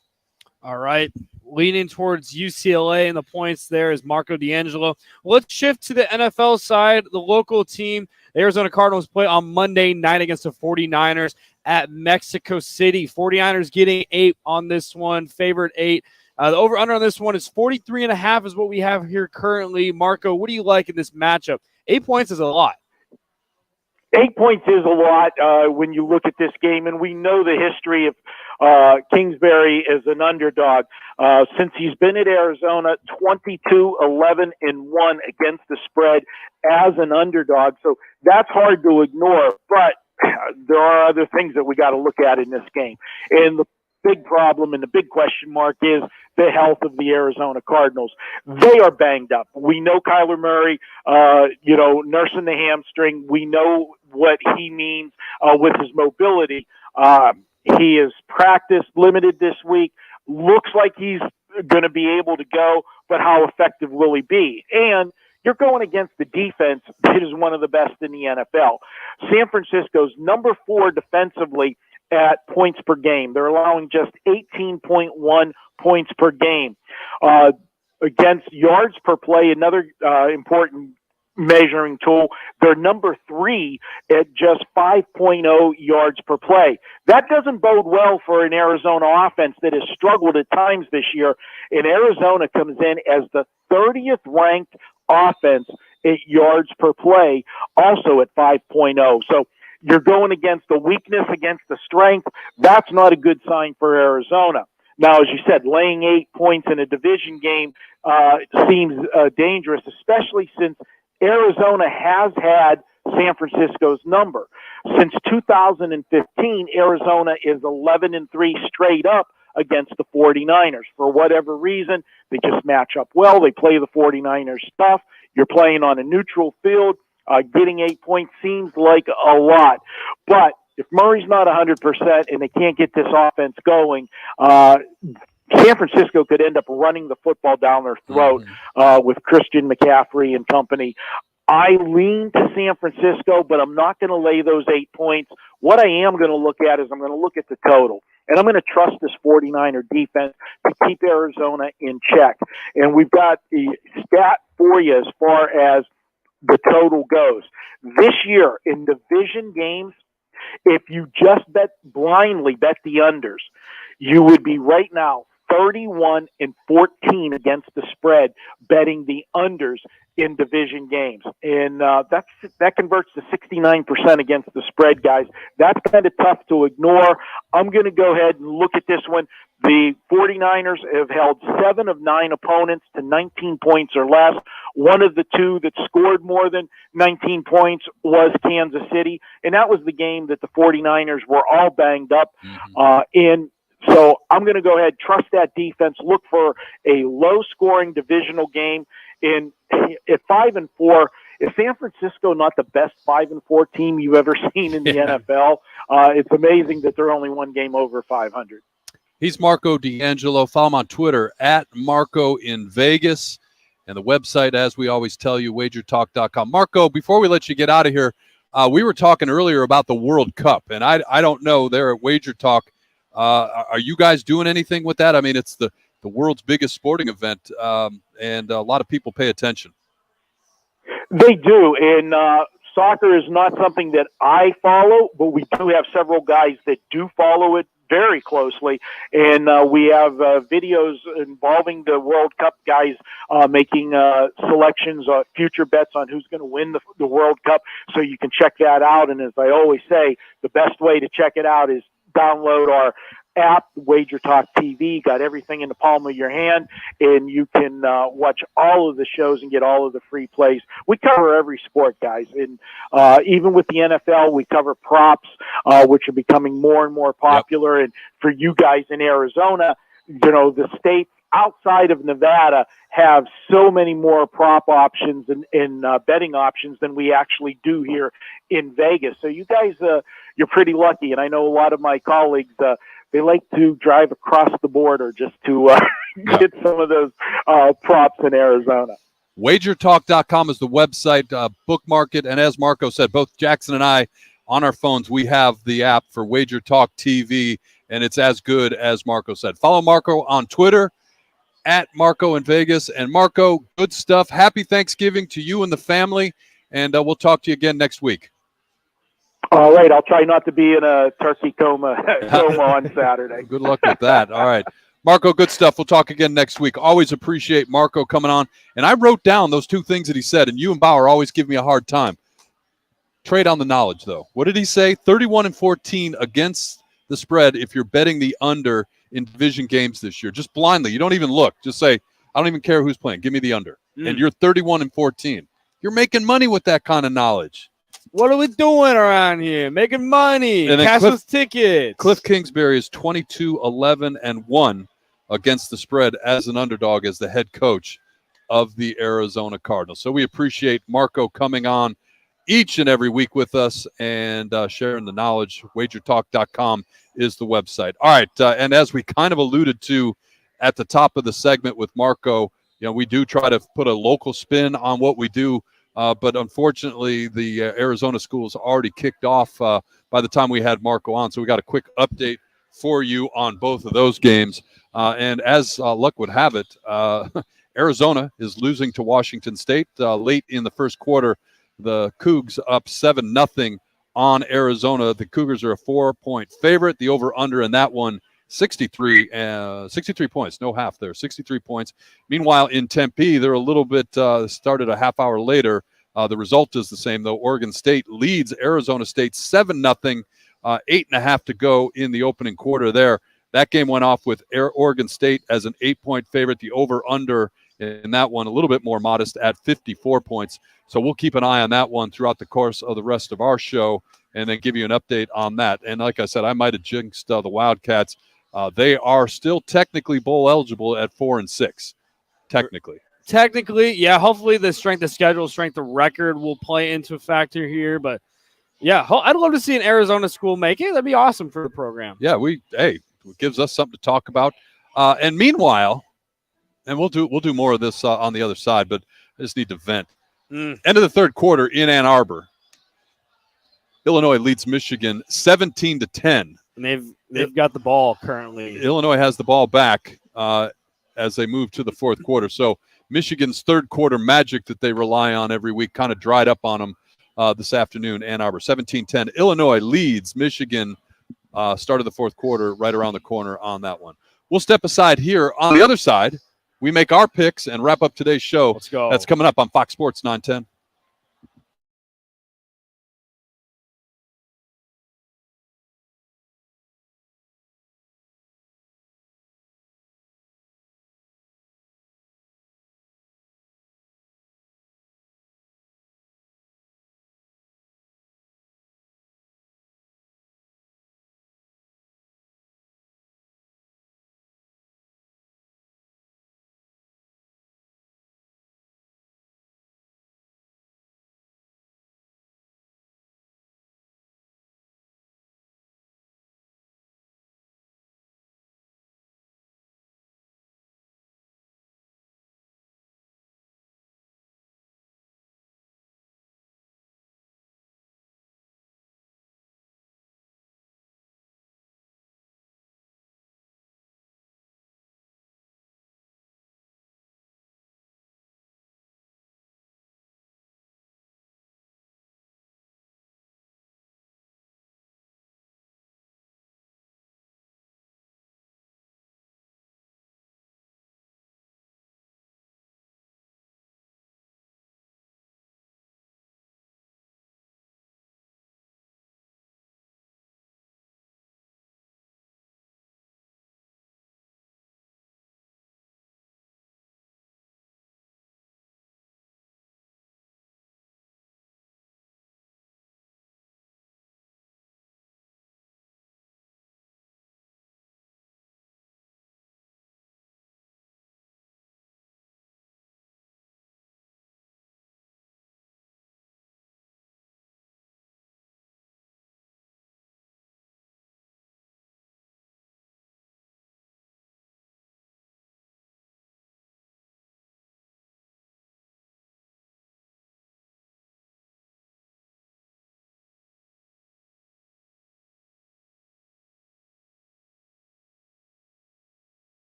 S3: All right. leaning towards UCLA, and the points there is Marco D'Angelo. Let's shift to the NFL side. The local team, the Arizona Cardinals, play on Monday night against the 49ers at Mexico City. 49ers getting 8 on this one, favored 8. The over-under on this one is 43.5 is what we have here currently. Marco, what do you like in this matchup? 8 points is a lot.
S7: 8 points is a lot when you look at this game, and we know the history of Kingsbury as an underdog. Since he's been at Arizona, 22-11-1 against the spread as an underdog. So that's hard to ignore, but there are other things that we got to look at in this game. And the big problem and the big question mark is the health of the Arizona Cardinals. They are banged up. We know Kyler Murray, nursing the hamstring. We know what he means with his mobility. He is practiced limited this week. Looks like he's going to be able to go, but how effective will he be? And you're going against the defense that is one of the best in the NFL. San Francisco's number 4 defensively at points per game. They're allowing just 18.1 points per game. Against yards per play, another important measuring tool, they're number 3 at just 5.0 yards per play. That doesn't bode well for an Arizona offense that has struggled at times this year. And Arizona comes in as the 30th ranked offense at yards per play, also at 5.0. So you're going against the weakness, against the strength. That's not a good sign for Arizona. Now, as you said, laying 8 points in a division game seems dangerous, especially since Arizona has had San Francisco's number. Since 2015, Arizona is 11-3 straight up against the 49ers. For whatever reason, they just match up well. They play the 49ers tough. You're playing on a neutral field. Getting 8 points seems like a lot. But if Murray's not 100% and they can't get this offense going, San Francisco could end up running the football down their throat with Christian McCaffrey and company. I lean to San Francisco, but I'm not going to lay those 8 points. What I am going to look at is I'm going to look at the total. And I'm going to trust this 49er defense to keep Arizona in check. And we've got a stat for you as far as the total goes. This year in division games, if you just blindly bet the unders, you would be right now 31-14 against the spread betting the unders in division games. And that converts to 69% against the spread, guys. That's kind of tough to ignore. I'm going to go ahead and look at this one. The 49ers have held 7 of 9 opponents to 19 points or less. One of the 2 that scored more than 19 points was Kansas City, and that was the game that the 49ers were all banged up in. So I'm going to go ahead, trust that defense, look for a low-scoring divisional game. And at 5-4, is San Francisco not the best 5-4 team you've ever seen in the NFL? It's amazing that they're only one game over 500.
S2: He's Marco D'Angelo. Follow him on Twitter at Marco in Vegas. And the website, as we always tell you, wagertalk.com. Marco, before we let you get out of here, we were talking earlier about the World Cup. And I don't know, there at Wager Talk, are you guys doing anything with that? I mean, it's the world's biggest sporting event, and a lot of people pay attention.
S7: They do, and soccer is not something that I follow, but we do have several guys that do follow it very closely, and we have videos involving the World Cup guys making selections, future bets on who's going to win the World Cup, so you can check that out. And as I always say, the best way to check it out is download our app, Wager Talk TV. Got everything in the palm of your hand, and you can watch all of the shows and get all of the free plays. We cover every sport, guys, and even with the NFL, we cover props, which are becoming more and more popular. Yep. And for you guys in Arizona, the states outside of Nevada have so many more prop options and betting options than we actually do here in Vegas. So you guys, you're pretty lucky. And I know a lot of my colleagues, they like to drive across the border just to get some of those props in Arizona.
S2: WagerTalk.com is the website. Bookmark it. And as Marco said, both Jackson and I, on our phones, we have the app for Wager Talk TV, and it's as good as Marco said. Follow Marco on Twitter at Marco in Vegas. And Marco, good stuff. Happy Thanksgiving to you and the family. And we'll talk to you again next week.
S7: All right. I'll try not to be in a turkey coma on Saturday.
S2: Good luck with that. All right. Marco, good stuff. We'll talk again next week. Always appreciate Marco coming on. And I wrote down those two things that he said, and you and Bauer always give me a hard time. Trade on the knowledge, though. What did he say? 31-14 against the spread if you're betting the under in division games this year. Just blindly. You don't even look. Just say, I don't even care who's playing. Give me the under. And you're 31-14. You're making money with that kind of knowledge.
S3: What are we doing around here? Making money.
S2: And then
S3: Cash those tickets.
S2: Cliff Kingsbury is 22-11-1 against the spread as an underdog as the head coach of the Arizona Cardinals. So we appreciate Marco coming on each and every week with us and sharing the knowledge. Wagertalk.com is the website. All right, and as we kind of alluded to at the top of the segment with Marco, we do try to put a local spin on what we do. But unfortunately, the Arizona schools already kicked off by the time we had Marco on. So we got a quick update for you on both of those games. And as luck would have it, Arizona is losing to Washington State late in the first quarter. The Cougs up 7-0 on Arizona. The Cougars are a 4-point favorite. The over-under in that one, 63 points. No half there, 63 points. Meanwhile, in Tempe, they're a little bit started a half hour later. The result is the same, though. Oregon State leads Arizona State 7-0, 8.5 to go in the opening quarter there. That game went off with Oregon State as an 8-point favorite. The over-under in that one a little bit more modest at 54 points. So we'll keep an eye on that one throughout the course of the rest of our show and then give you an update on that. And like I said, I might have jinxed the Wildcats. They are still technically bowl eligible at 4-6. Technically,
S3: yeah. Hopefully, the strength of schedule, strength of record will play into a factor here. But yeah, I'd love to see an Arizona school make it. That'd be awesome for the program.
S2: Yeah, it gives us something to talk about. And meanwhile, and we'll do more of this on the other side. But I just need to vent. End of the third quarter in Ann Arbor. Illinois leads Michigan 17-10.
S3: And they've got the ball currently.
S2: Illinois has the ball back as they move to the fourth quarter. So Michigan's third quarter magic that they rely on every week kind of dried up on them this afternoon. Ann Arbor 17-10. Illinois leads Michigan. Start of the fourth quarter right around the corner on that one. We'll step aside here. On the other side, we make our picks and wrap up today's show.
S3: Let's go.
S2: That's coming up on Fox Sports 910.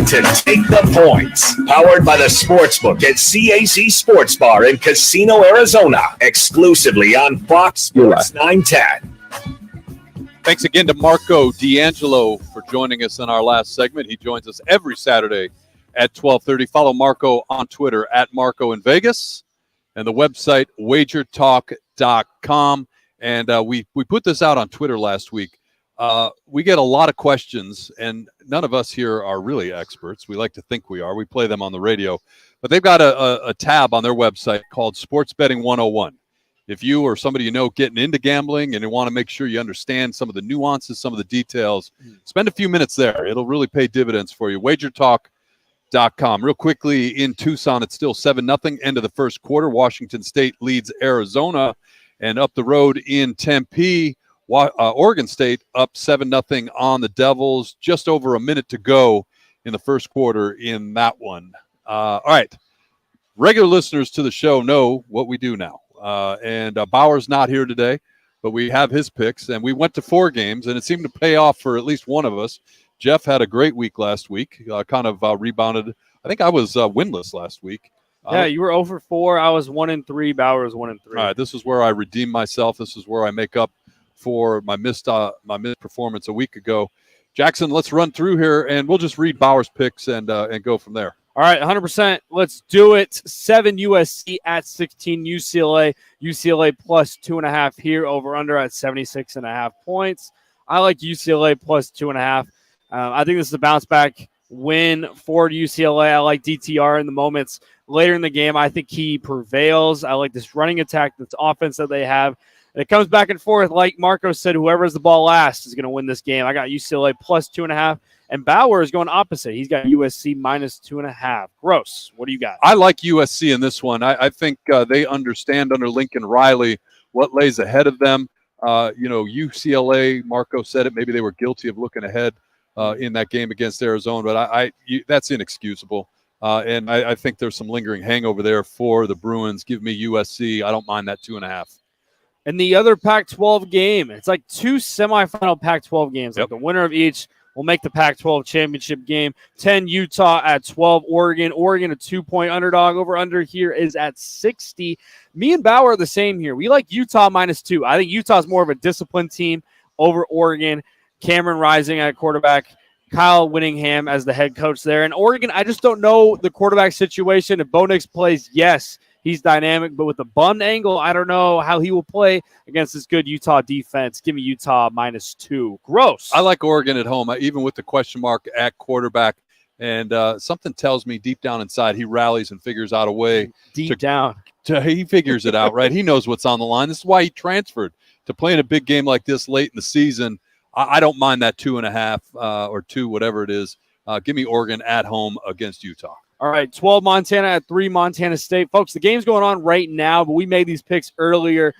S1: to Take the Points. Powered by the Sportsbook at CAC Sports Bar in Casino, Arizona. Exclusively on Fox Sports 910.
S2: Thanks again to Marco D'Angelo for joining us in our last segment. He joins us every Saturday at 12:30. Follow Marco on Twitter at Marco in Vegas and the website wagertalk.com. And we put this out on Twitter last week. We get a lot of questions, and none of us here are really experts. We like to think we are. We play them on the radio. But they've got a tab on their website called Sports Betting 101. If you or somebody you know getting into gambling and you want to make sure you understand some of the nuances, some of the details, spend a few minutes there. It'll really pay dividends for you. wagertalk.com. Real quickly, in Tucson, it's still 7-0, end of the first quarter. Washington State leads Arizona. And up the road in Tempe, Oregon State up 7-0 on the Devils. Just over a minute to go in the first quarter in that one. All right. Regular listeners to the show know what we do now. And Bauer's not here today, but we have his picks. And we went to 4 games, and it seemed to pay off for at least one of us. Jeff had a great week last week, kind of rebounded. I think I was winless last week.
S3: Yeah, you were 0-4. I was 1-3. Bauer was 1-3.
S2: All right, this is where I redeem myself. This is where I make up for my missed performance a week ago. Jackson, let's run through here, and we'll just read Bauer's picks and go from there.
S3: All right, 100%. Let's do it. 7 USC at 16 UCLA. UCLA plus 2.5 here, over under at 76.5 points. I like UCLA plus 2.5. I think this is a bounce back win for UCLA. I like DTR in the moments later in the game. I think he prevails. I like this running attack, this offense that they have. And it comes back and forth. Like Marco said, whoever has the ball last is going to win this game. I got UCLA plus 2.5. And Bauer is going opposite. He's got USC minus 2.5. Gross, what do you got?
S2: I like USC in this one. I think they understand under Lincoln Riley what lays ahead of them. UCLA, Marco said it, maybe they were guilty of looking ahead in that game against Arizona, but that's inexcusable. And I think there's some lingering hangover there for the Bruins. Give me USC. I don't mind that 2.5.
S3: And the other Pac-12 game, it's like 2 semifinal Pac-12 games.
S2: Yep.
S3: Like the winner of each will make the Pac-12 championship game. 10 Utah at 12 Oregon. Oregon a 2-point underdog. Over-under here is at 60. Me and Bauer are the same here. We like Utah minus 2. I think Utah's more of a disciplined team over Oregon. Cameron Rising at quarterback. Kyle Whittingham as the head coach there. And Oregon, I just don't know the quarterback situation. If Bo Nix plays, yes, he's dynamic. But with the bum angle, I don't know how he will play against this good Utah defense. Give me Utah minus 2. Gross.
S2: I like Oregon at home, even with the question mark at quarterback. And something tells me deep down inside he rallies and figures out a way.
S3: He
S2: figures it out, right? He knows what's on the line. This is why he transferred to play in a big game like this late in the season. I don't mind that 2.5 or 2, whatever it is. Give me Oregon at home against Utah.
S3: All right, 12 Montana at 3 Montana State. Folks, the game's going on right now, but we made these picks earlier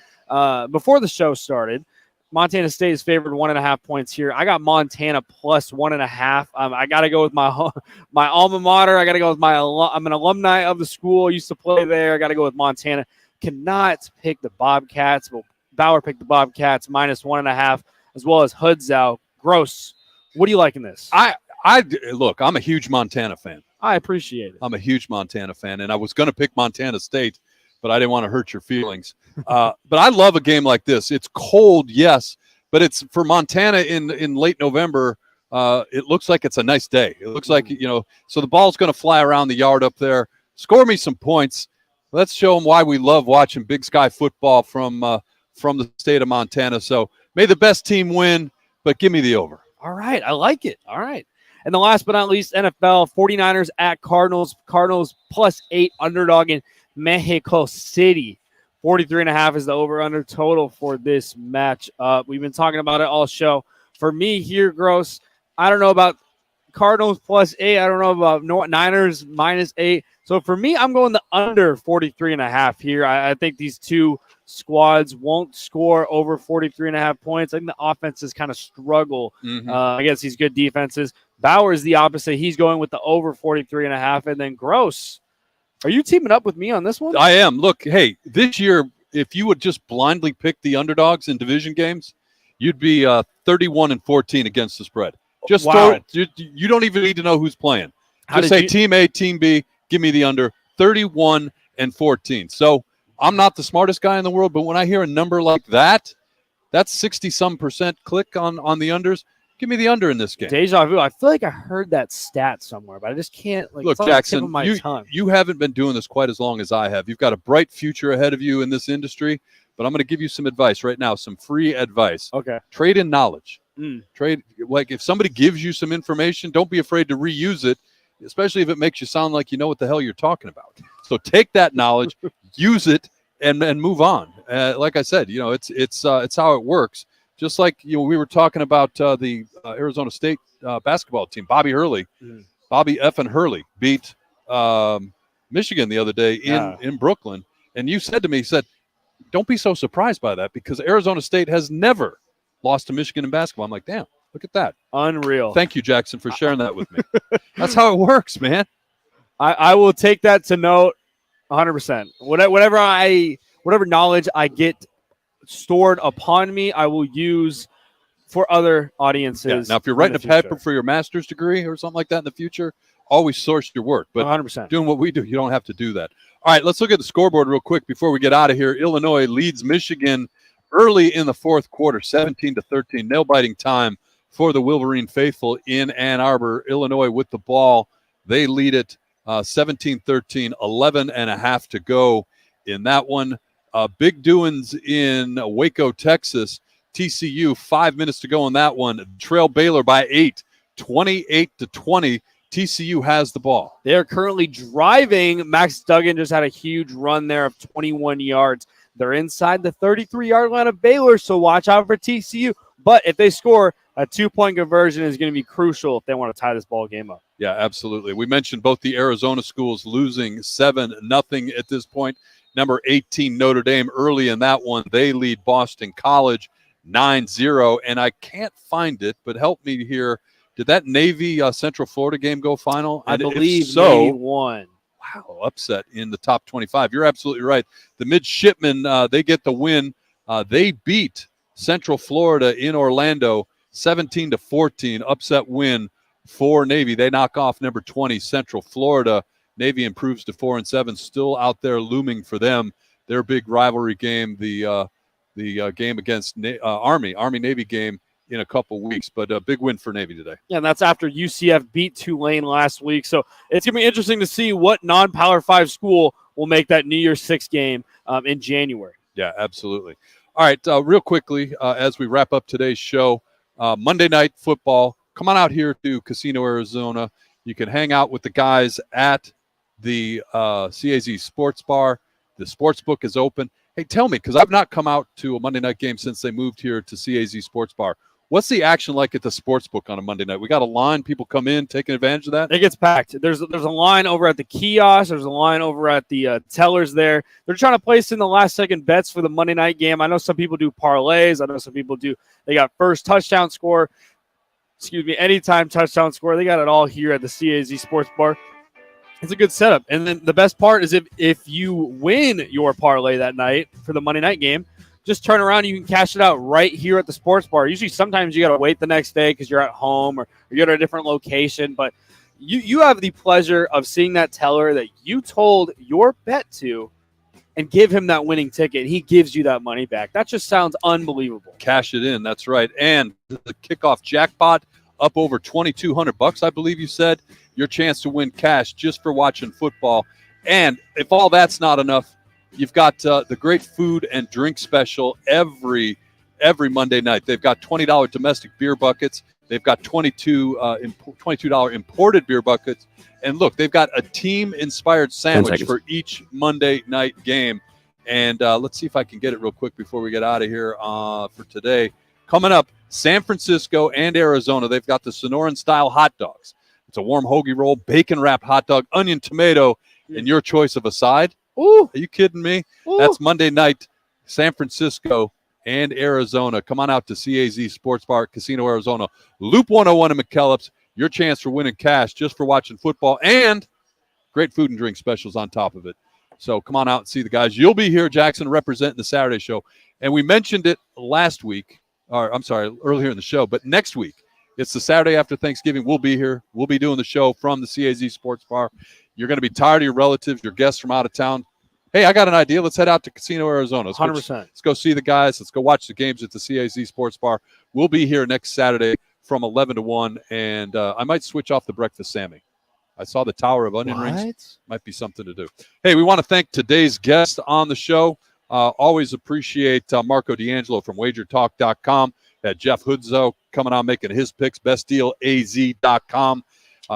S3: before the show started. Montana State is favored 1.5 points here. I got Montana plus 1.5. I got to go with my alma mater. I got to go with I'm an alumni of the school. I used to play there. I got to go with Montana. Cannot pick the Bobcats. Well, Bauer picked the Bobcats minus 1.5, as well as Hudzow. Gross. What do you like in this?
S2: Look, I'm a huge Montana fan.
S3: I appreciate it.
S2: I'm a huge Montana fan, and I was going to pick Montana State, but I didn't want to hurt your feelings. But I love a game like this. It's cold, yes, but it's for Montana in late November. It looks like it's a nice day. It looks like, so the ball's going to fly around the yard up there. Score me some points. Let's show them why we love watching Big Sky football from the state of Montana. So may the best team win, but give me the over.
S3: All right. I like it. All right. And the last but not least, NFL, 49ers at Cardinals. Cardinals plus 8 underdog in Mexico City. 43.5 is the over-under total for this matchup. We've been talking about it all show. For me here, Gross, I don't know about Cardinals plus 8. I don't know about Niners minus 8. So for me, I'm going the under 43.5 here. I think these two squads won't score over 43.5 points. I think the offenses kind of struggle against these good defenses. Bauer is the opposite. He's going with the over 43.5. And then Gross, are you teaming up with me on this one?
S2: I am. Look, hey, this year, if you would just blindly pick the underdogs in division games, you'd be 31-14 against the spread. Just
S3: wow.
S2: you don't even need to know who's playing. Just say Team A, Team B, give me the under 31 and 14. So I'm not the smartest guy in the world, but when I hear a number like that, that's 60-some% click on the unders. Give me the under in this game.
S3: Deja vu. I feel like I heard that stat somewhere, but I just can't. Like,
S2: look,
S3: it's on
S2: Jackson,
S3: the tip of my tongue.
S2: You haven't been doing this quite as long as I have. You've got a bright future ahead of you in this industry, but I'm going to give you some advice right now, some free advice.
S3: Okay.
S2: Trade in knowledge. Trade, like if somebody gives you some information, don't be afraid to reuse it, especially if it makes you sound like you know what the hell you're talking about. So take that knowledge, use it, and move on. Like I said, it's how it works. Just like we were talking about the Arizona State basketball team, Bobby Hurley, Bobby effing Hurley beat Michigan the other day in Brooklyn, and you said to me, don't be so surprised by that because Arizona State has never lost to Michigan in basketball. I'm like, damn, look at that,
S3: unreal.
S2: Thank you, Jackson, for sharing that with me. That's how it works, man.
S3: I will take that to note, 100%. Whatever knowledge I get stored upon me, I will use for other audiences.
S2: Yeah. Now, if you're writing a paper for your master's degree or something like that in the future, always source your work. But
S3: 100%.
S2: Doing what we do, you don't have to do that. All right, let's look at the scoreboard real quick before we get out of here. Illinois leads Michigan early in the fourth quarter, 17-13. Nail-biting time for the Wolverine faithful in Ann Arbor. Illinois with the ball. They lead it 17-13, 11 and a half to go in that one. Big doings in Waco, Texas. TCU, 5 minutes to go in that one. Trail Baylor by 8, 28-20. TCU has the ball.
S3: They are currently driving. Max Duggan just had a huge run there of 21 yards. They're inside the 33-yard line of Baylor, so watch out for TCU. But if they score, a 2-point conversion is going to be crucial if they want to tie this ball game up.
S2: Yeah, absolutely. We mentioned both the Arizona schools losing 7-0 at this point. Number 18, Notre Dame, early in that one. They lead Boston College 9-0, and I can't find it, but help me here. Did that Navy Central Florida game go final?
S3: I believe
S2: so.
S3: Navy won.
S2: Wow, upset in the top 25. You're absolutely right. The midshipmen, they get the win. They beat Central Florida in Orlando 17-14, upset win for Navy. They knock off number 20, Central Florida. Navy improves to 4-7, still out there looming for them. Their big rivalry game, the game against Army-Navy game in a couple weeks, but a big win for Navy today.
S3: Yeah, and that's after UCF beat Tulane last week. So it's going to be interesting to see what non-Power 5 school will make that New Year's Six game in January.
S2: Yeah, absolutely. All right, real quickly, as we wrap up today's show, Monday Night Football, come on out here to Casino, Arizona. You can hang out with the guys at the CAZ Sports Bar. The Sportsbook is open. Hey, tell me, because I've not come out to a Monday night game since they moved here to CAZ Sports Bar. What's the action like at the Sportsbook on a Monday night? We got a line, people come in, taking advantage of that?
S3: It gets packed. There's a line over at the kiosk. There's a line over at the tellers there. They're trying to place in the last-second bets for the Monday night game. I know some people do parlays. I know some people do. They got first touchdown score. Anytime touchdown score. They got it all here at the CAZ Sports Bar. It's a good setup. And then the best part is if you win your parlay that night for the Monday night game, just turn around and you can cash it out right here at the sports bar. Usually sometimes you got to wait the next day because you're at home or you're at a different location. But you have the pleasure of seeing that teller that you told your bet to and give him that winning ticket. He gives you that money back. That just sounds unbelievable.
S2: Cash it in. That's right. And the kickoff jackpot up over $2,200, I believe you said. Your chance to win cash just for watching football. And if all that's not enough, you've got the great food and drink special every Monday night. They've got $20 domestic beer buckets. They've got $22 imported beer buckets. And look, they've got a team-inspired sandwich for each Monday night game. And let's see if I can get it real quick before we get out of here for today. Coming up, San Francisco and Arizona. They've got the Sonoran-style hot dogs. It's a warm hoagie roll, bacon-wrapped hot dog, onion, tomato, and your choice of a side. Ooh, are you kidding me? Ooh. That's Monday night, San Francisco and Arizona. Come on out to CAZ Sports Bar, Casino, Arizona. Loop 101 in McKellips. Your chance for winning cash just for watching football and great food and drink specials on top of it. So come on out and see the guys. You'll be here, Jackson, representing the Saturday show. And we mentioned it earlier in the show, but next week It's the Saturday after Thanksgiving. We'll be here. We'll be doing the show from the CAZ Sports Bar. You're going to be tired of your relatives, your guests from out of town. Hey, I got an idea. Let's head out to Casino, Arizona.
S3: 100%.
S2: Let's go see the guys. Let's go watch the games at the CAZ Sports Bar. We'll be here next Saturday from 11 to 1, and I might switch off the breakfast Sammy. I saw the Tower of Onion Rings. Might be something to do. Hey, we want to thank today's guest on the show. Always appreciate Marco D'Angelo from WagerTalk.com. Had Jeff Hoodzo coming on making his picks, bestdealaz.com.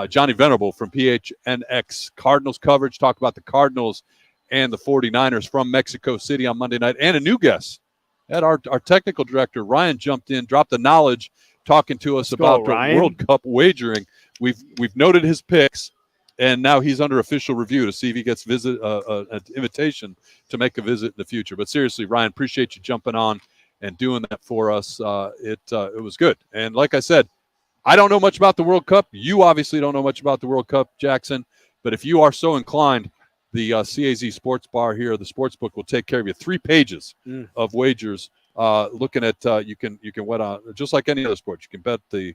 S2: Johnny Venerable from PHNX Cardinals coverage. Talk about the Cardinals and the 49ers from Mexico City on Monday night. And a new guest. Had our technical director, Ryan, jumped in, dropped the knowledge, talking to us about the World Cup wagering. We've noted his picks, and now he's under official review to see if he gets an invitation to make a visit in the future. But seriously, Ryan, appreciate you jumping on and doing that for us. It was good. And like I said, I don't know much about the World Cup. You obviously don't know much about the World Cup, Jackson. But if you are so inclined, the CAZ Sports Bar here, the Sportsbook, will take care of you. 3 pages of wagers. Looking at you can bet on just like any other sport. You can bet the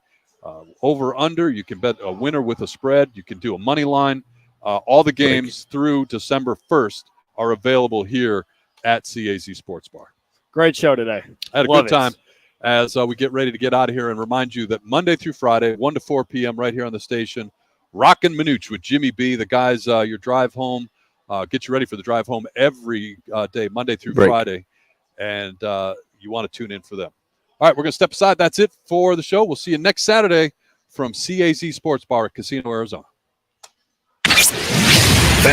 S2: over/under. You can bet a winner with a spread. You can do a money line. All the games through December 1st are available here at CAZ Sports Bar.
S3: Great show today.
S2: I had a good time as we get ready to get out of here, and remind you that Monday through Friday, 1 to 4 p.m. right here on the station, Rockin' Minuch with Jimmy B. The guys, your drive home, get you ready for the drive home every day, Monday through Friday, and you want to tune in for them. All right, we're going to step aside. That's it for the show. We'll see you next Saturday from CAZ Sports Bar at Casino, Arizona.